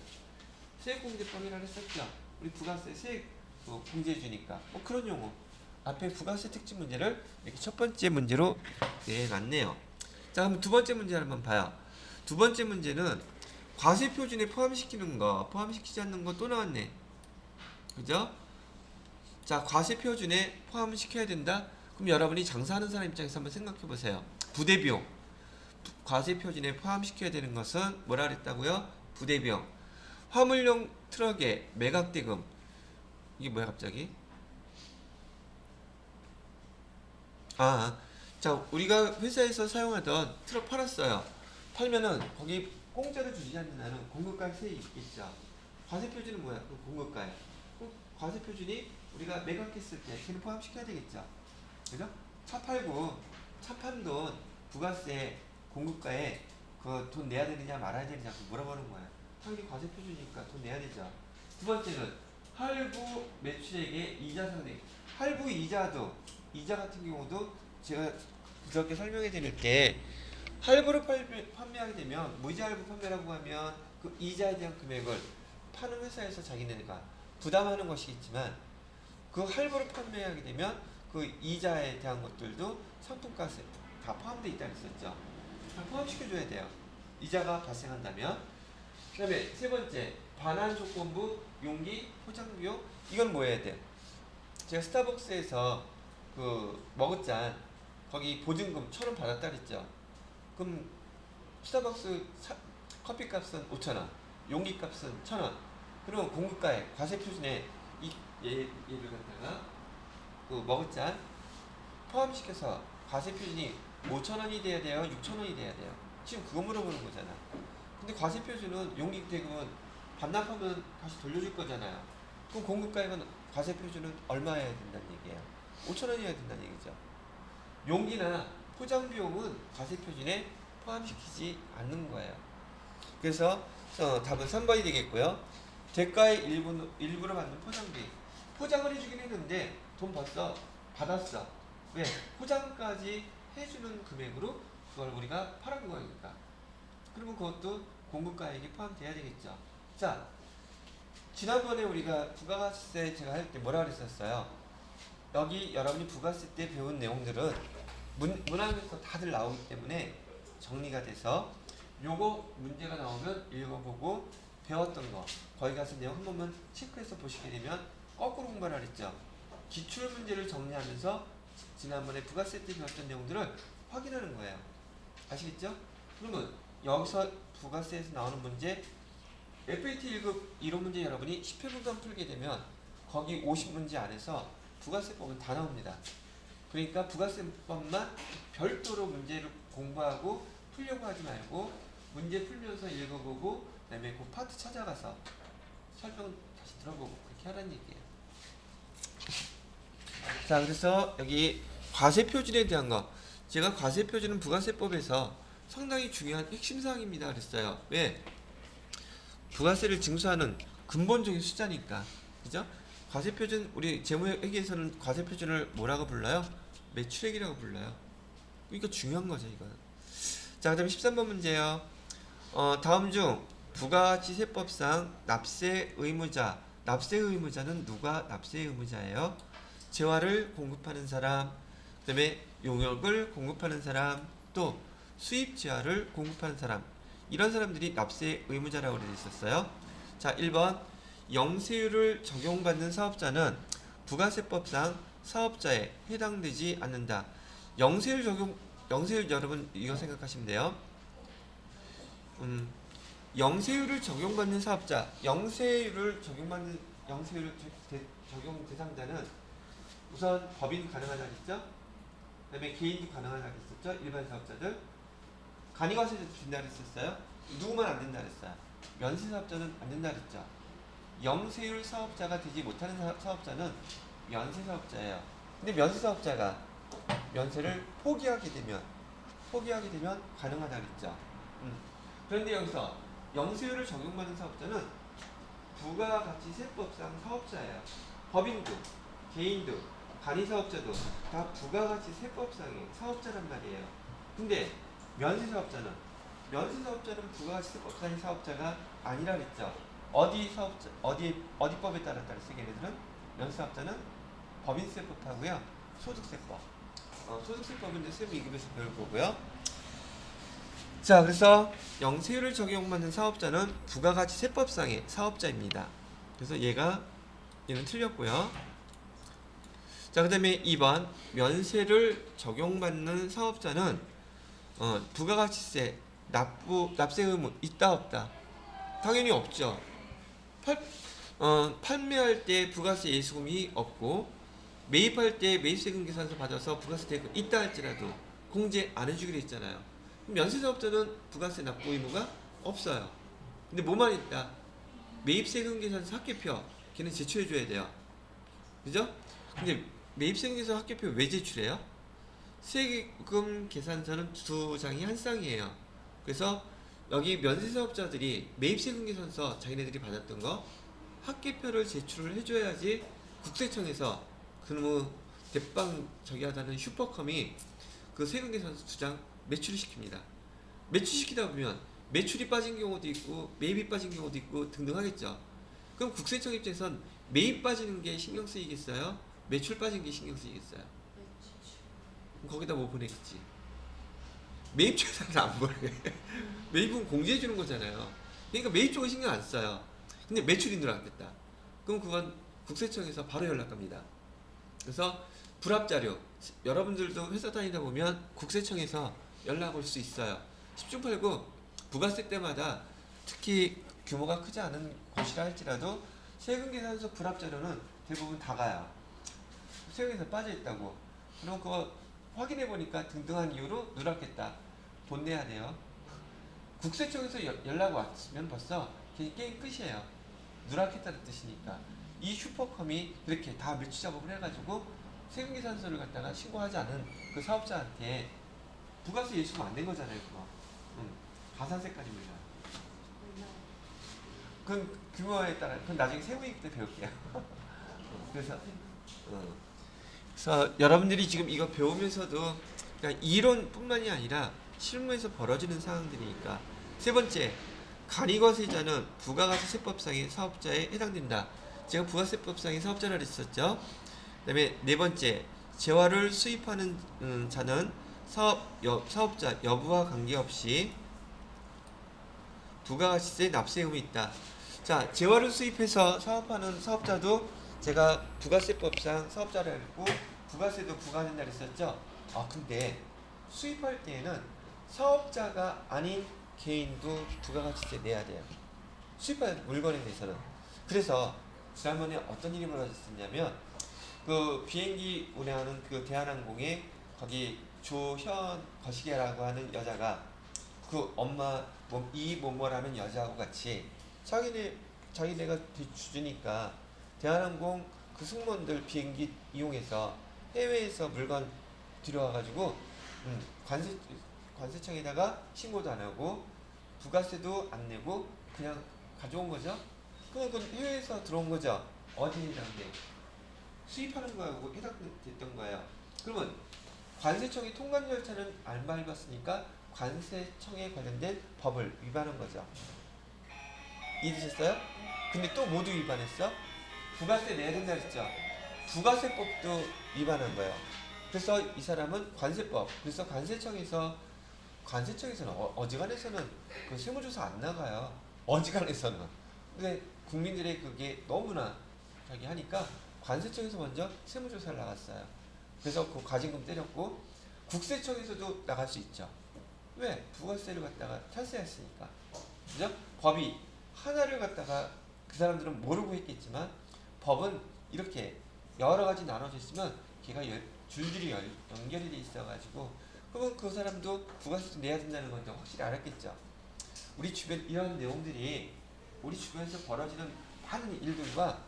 세액공제법이라고 했었죠. 우리 부가세 세액 공제해 주니까 뭐 그런 용어. 앞에 부가세 특징 문제를 이렇게 첫 번째 문제로 내놨네요. 자, 그럼 두 번째 문제 한번 봐요. 두 번째 문제는 과세 표준에 포함시키는 거, 포함시키지 않는 거 또 나왔네. 그죠? 자, 과세 표준에 포함시켜야 된다. 그럼 여러분이 장사하는 사람 입장에서 한번 생각해 보세요. 부대비용. 과세 표준에 포함시켜야 되는 것은 뭐라 그랬다고요? 부대비용. 화물용 트럭의 매각대금. 이게 뭐야 갑자기? 자, 우리가 회사에서 사용하던 트럭 팔았어요. 팔면은 거기 공짜로 주지 않는 한은 공급가 세액이 있겠죠. 과세 표준은 뭐야? 그 공급가에. 과세 표준이 우리가 매각했을 때 걔는 포함시켜야 되겠죠. 그죠? 차 팔고 차 판 돈 부가세 공급가에 그 돈 내야 되느냐 말아야 되느냐 물어보는 거야. 당연히 과세 표준이니까 돈 내야 되죠. 두 번째는 할부 매출액의 이자 상대. 할부 이자도 이자 같은 경우도 제가 그렇게 설명해 드릴 때 할부로 판매하게 되면 무이자 할부 판매라고 하면 그 이자에 대한 금액을 파는 회사에서 자기네가 부담하는 것이겠지만 그 할부로 판매하게 되면 그 이자에 대한 것들도 상품가세 다 포함되어 있다고 했었죠. 다 포함시켜줘야 돼요. 이자가 발생한다면. 그 다음에 세 번째 반환 조건부 용기 포장 비용. 이건 뭐 해야 돼? 제가 스타벅스에서 그 머그잔 거기 보증금 1,000원 받았다 그랬죠. 그럼 스타벅스 커피값은 5,000원, 용기값은 1,000원. 그리고 공급가에 과세 표준에 얘를 갖다가 그 머그잔 포함시켜서 과세 표준이 5,000원이 돼야 돼요, 6,000원이 돼야 돼요. 지금 그거 물어보는 거잖아. 근데 과세 표준은 용기 대금은 반납하면 다시 돌려줄 거잖아요. 그럼 공급가액은 과세 표준은 얼마여야 된다는 얘기예요? 5,000원이어야 된다는 얘기죠. 용기나 포장 비용은 과세 표준에 포함시키지 않는 거예요. 그래서 답은 3번이 되겠고요. 대가의 일부로 받는 포장비. 포장을 해주긴 했는데 돈 벌써 받았어. 왜? 포장까지 해주는 금액으로 그걸 우리가 팔은 거니까. 그러면 그것도 공급가액이 포함돼야 되겠죠. 자, 지난번에 우리가 부가세 제가 할 때 뭐라 그랬었어요? 여기 여러분이 부가세 때 배운 내용들은 문항에서 다들 나오기 때문에 정리가 돼서 요거 문제가 나오면 읽어보고 배웠던 거 거기 가서 내용 한 번만 체크해서 보시게 되면 거꾸로 공부를 하랬죠. 기출 문제를 정리하면서 지난번에 부가세 때 배웠던 내용들을 확인하는 거예요. 아시겠죠? 그러면 여기서 부가세에서 나오는 문제 FAT 1급 이론 문제 여러분이 10회분간 풀게 되면 거기 50문제 안에서 부가세법은 다 나옵니다. 그러니까 부가세법만 별도로 문제를 공부하고 풀려고 하지 말고 문제 풀면서 읽어보고 그 다음에 그 파트 찾아가서 설명 다시 들어보고 그렇게 하라는 얘기예요. 자, 그래서 여기 과세표준에 대한 거 제가 과세표준은 부가세법에서 상당히 중요한 핵심사항입니다 그랬어요. 왜? 부가세를 징수하는 근본적인 숫자니까. 그죠? 과세표준 우리 재무회계에서는 과세표준을 뭐라고 불러요? 매출액이라고 불러요. 그러니까 중요한 거죠 이거는. 자, 그 다음에 13번 문제요. 다음 중 부가가치세법상 납세 의무자 납세 의무자는 누가 납세 의무자예요? 재화를 공급하는 사람, 그 다음에 용역을 공급하는 사람, 또 수입 재화를 공급하는 사람, 이런 사람들이 납세 의무자라고 되어 있었어요. 자, 1번 영세율을 적용받는 사업자는 부가세법상 사업자에 해당되지 않는다. 영세율 여러분 이거 생각하시면 돼요. 영세율을 적용받는 사업자, 영세율 적용 대상자는 우선 법인 가능하다 했죠? 그 다음에 개인도 가능하다 했었죠? 일반 사업자들. 간이과세도 된다 그랬었어요? 누구만 안 된다 그랬어요? 면세사업자는 안 된다 그랬죠? 영세율 사업자가 되지 못하는 사업자는 면세사업자예요. 근데 면세사업자가 면세를 포기하게 되면 가능하다 그랬죠? 그런데 여기서 영세율을 적용받는 사업자는 부가가치세법상 사업자예요. 법인도, 개인도, 간이사업자도 다 부가가치세법상의 사업자란 말이에요. 근데 면세사업자는 부가가치세법상의 사업자가 아니라 그랬죠. 어디 사업자 어디 법에 따랐다 그랬어요? 얘네들은 면세사업자는 법인세법하고요, 소득세법. 소득세법은 이제 세무 2급에서 배울 거고요. 자, 그래서 영세율을 적용받는 사업자는 부가가치세법상의 사업자입니다. 그래서 얘는 틀렸고요. 자, 그 다음에 2번 면세를 적용받는 사업자는 부가가치세 납세 의무 있다 없다? 당연히 없죠. 판매할 때 부가세 예수금이 없고 매입할 때 매입세금 계산서 받아서 부가세 대금 있다 할지라도 공제 안 해주기로 했잖아요. 면세사업자는 부가세 납부 의무가 없어요. 근데 뭐만 있다? 매입세금 계산서 합계표 걔는 제출해줘야 돼요. 그죠? 근데 매입세금 계산서 합계표 왜 제출해요? 세금 계산서는 2장이 한 쌍이에요. 그래서 여기 면세사업자들이 매입세금 계산서 자기네들이 받았던 거 합계표를 제출을 해줘야지 국세청에서 그놈의 대빵 저기 하다는 슈퍼컴이 그 세금 계산서 2장 매출을 시킵니다. 매출시키다 보면 매출이 빠진 경우도 있고 매입이 빠진 경우도 있고 등등 하겠죠. 그럼 국세청 입장에선 매입 빠지는 게 신경 쓰이겠어요? 매출 빠진 게 신경 쓰이겠어요? 그럼 거기다 뭐 보내겠지? 매입 쪽에서는 안 보내. 매입은 공제해 주는 거잖아요. 그러니까 매입 쪽은 신경 안 써요. 근데 매출이 늘어났겠다. 그럼 그건 국세청에서 바로 연락합니다. 그래서 불합자료, 여러분들도 회사 다니다 보면 국세청에서 연락 올 수 있어요. 10중 8구 부가세 때마다 특히 규모가 크지 않은 곳이라 할지라도 세금계산서 불합자료는 대부분 다 가요. 세금에서 빠져있다고. 그럼 그거 확인해보니까 등등한 이유로 누락했다. 돈 내야 돼요. 국세청에서 연락 왔으면 벌써 게임 끝이에요. 누락했다는 뜻이니까. 이 슈퍼컴이 그렇게 다 밀주 작업을 해가지고 세금계산서를 갖다가 신고하지 않은 그 사업자한테 부가세 예수금 안 된 거잖아요, 그거. 가산세까지 물려요. 그건 규모에 따라, 그건 나중에 세무이익 때 배울게요. 그래서 여러분들이 지금 이거 배우면서도 그냥 이론뿐만이 아니라 실무에서 벌어지는 상황들이니까. 세 번째, 간이거세자는 부가가치세법상의 사업자에 해당된다. 제가 부가세법상의 사업자라 그랬었죠. 그 다음에 네 번째, 재화를 수입하는 자는 사업자 여부와 관계없이 부가가치세 납세 의무이 있다. 자, 재화를 수입해서 사업하는 사업자도 제가 부가세법상 사업자라 했고 부가세도 부과한다 그랬었죠. 근데 수입할 때에는 사업자가 아닌 개인도 부가가치세 내야 돼요. 수입할 물건에 대해서는. 그래서 지난번에 어떤 일이 벌어졌었냐면 그 비행기 운행하는 그 대한항공에 거기 조현 거시기라고 하는 여자가 그 엄마 이모모라는 여자하고 같이 자기네가 주주니까 대한항공 그 승무원들 비행기 이용해서 해외에서 물건 들여와가지고 관세청에다가 신고도 안 하고 부가세도 안 내고 그냥 가져온 거죠. 그럼 그 해외에서 들어온 거죠. 어디 해당돼? 수입하는 거하고 해당됐던 거예요. 그러면 관세청이 통관 절차는 안 밟았으니까 관세청에 관련된 법을 위반한 거죠. 이해되셨어요? 근데 또 모두 위반했어? 부가세 내야 된다 그랬죠? 부가세법도 위반한 거예요. 그래서 이 사람은 관세법, 그래서 관세청에서는 어지간해서는 그 세무조사 안 나가요. 어지간해서는. 근데 국민들의 그게 너무나 자기 하니까 관세청에서 먼저 세무조사를 나갔어요. 그래서 그 과징금 때렸고 국세청에서도 나갈 수 있죠. 왜? 부가세를 갖다가 탈세했으니까. 그죠? 법이 하나를 갖다가 그 사람들은 모르고 했겠지만 법은 이렇게 여러 가지 나눠져 있으면 걔가 줄줄이 연결이 돼 있어가지고 그러면 그 사람도 부가세도 내야 된다는 건 확실히 알았겠죠. 우리 주변 이런 내용들이 우리 주변에서 벌어지는 많은 일들과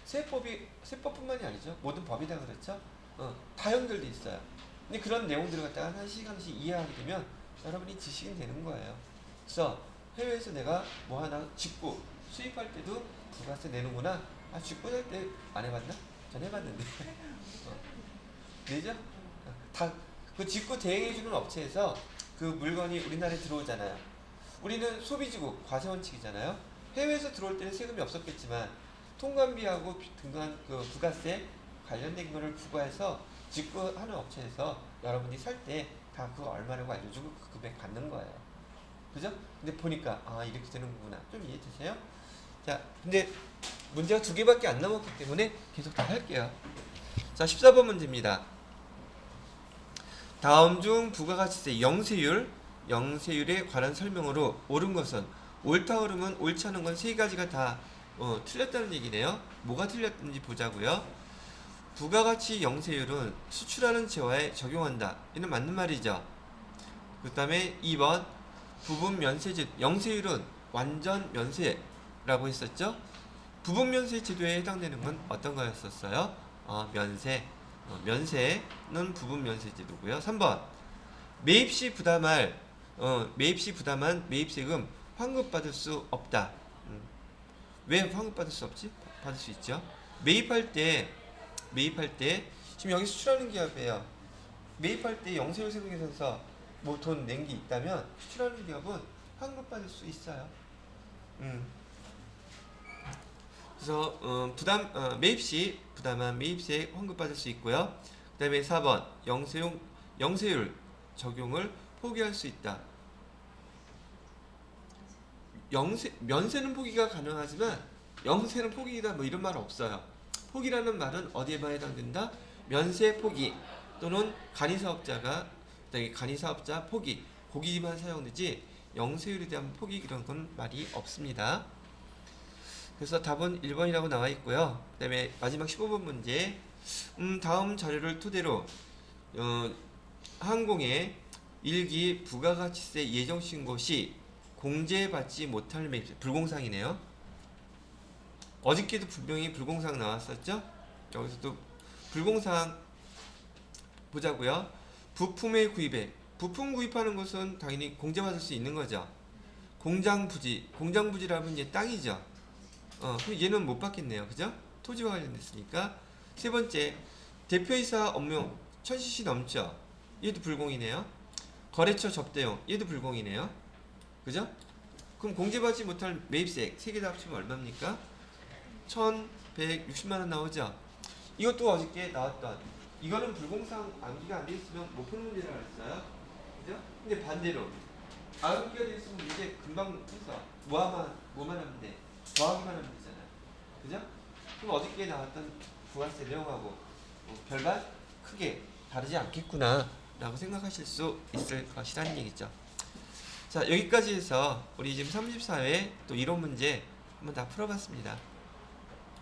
세법뿐만이 아니죠. 모든 법이 다 그렇죠. 다 연결돼 있어요. 근데 그런 내용들을 갖다가 하나씩 이해하게 되면 여러분이 지식이 되는 거예요. 그래서 해외에서 내가 뭐 하나 직구 수입할 때도 부가세 내는구나. 직구 할 때 안 해봤나? 전 해봤는데. 내죠? 다 그 직구 대행해주는 업체에서 그 물건이 우리나라에 들어오잖아요. 우리는 소비지국 과세원칙이잖아요. 해외에서 들어올 때는 세금이 없었겠지만 통관비하고 등간 그 부가세 관련된 거를 부과해서 직구하는 업체에서 여러분이 살 때 다 그거 얼마라고 알려주고 그 금액 받는 거예요. 그죠? 근데 보니까 아 이렇게 되는 거구나. 좀 이해되세요? 자, 근데 문제가 두 개밖에 안 남았기 때문에 계속 다 할게요. 자, 14번 문제입니다. 다음 중 부가가치세 영세율에 관한 설명으로 옳은 것은 옳다 옳으면 옳지 않은 건 세 가지가 다 틀렸다는 얘기네요. 뭐가 틀렸는지 보자고요. 부가가치 영세율은 수출하는 재화에 적용한다. 이는 맞는 말이죠. 그 다음에 2번 부분 면세제 영세율은 완전 면세라고 했었죠. 부분 면세 제도에 해당되는 건 어떤 거였었어요? 면세는 부분 면세 제도고요. 3번 매입시 부담한 매입세금 환급받을 수 없다. 왜 환급받을 수 없지? 받을 수 있죠. 매입할 때 지금 여기 수출하는 기업이에요. 매입할 때 영세율 세금에서 뭐 돈 낸 게 있다면 수출하는 기업은 환급받을 수 있어요. 그래서 매입시 부담한 매입세 환급받을 수 있고요. 그 다음에 4번 영세율 적용을 포기할 수 있다. 면세는 포기가 가능하지만 영세는 포기다 뭐 이런 말 없어요. 포기라는 말은 어디에만 해당된다? 면세 포기 또는 간이사업자 포기 고기만 사용되지 영세율에 대한 포기 이런 건 말이 없습니다. 그래서 답은 1번이라고 나와 있고요. 그 다음에 마지막 15번 문제 다음 자료를 토대로 항공의 1기 부가가치세 예정신고 시 공제받지 못할 매입세 불공상이네요. 어저께도 분명히 불공상 나왔었죠? 여기서도 불공상 보자고요. 부품의 구입액 부품 구입하는 것은 당연히 공제받을 수 있는 거죠. 공장부지라면 이제 땅이죠. 그럼 얘는 못 받겠네요. 그죠? 토지와 관련됐으니까. 세 번째, 대표이사 업무 1000cc 넘죠? 얘도 불공이네요. 거래처 접대용, 얘도 불공이네요. 그죠? 그럼 공제받지 못할 매입세액, 세 개 다 합치면 얼마입니까? 1160만원 나오죠? 이것도 어저께 나왔던, 이거는 불공상 암기가 안 돼 있으면 못 푸는 문제라고 했어요. 그죠? 근데 반대로, 암기가 돼 있으면 이제 금방 해서 뭐만 하면 돼? 더하기만 하면 되잖아요. 그죠? 그럼 어저께 나왔던 부가세 내용하고 별반 크게 다르지 않겠구나 라고 생각하실 수 있을 것이라는 얘기죠. 자, 여기까지 해서 우리 지금 34회 또 이론 문제 한번 다 풀어봤습니다.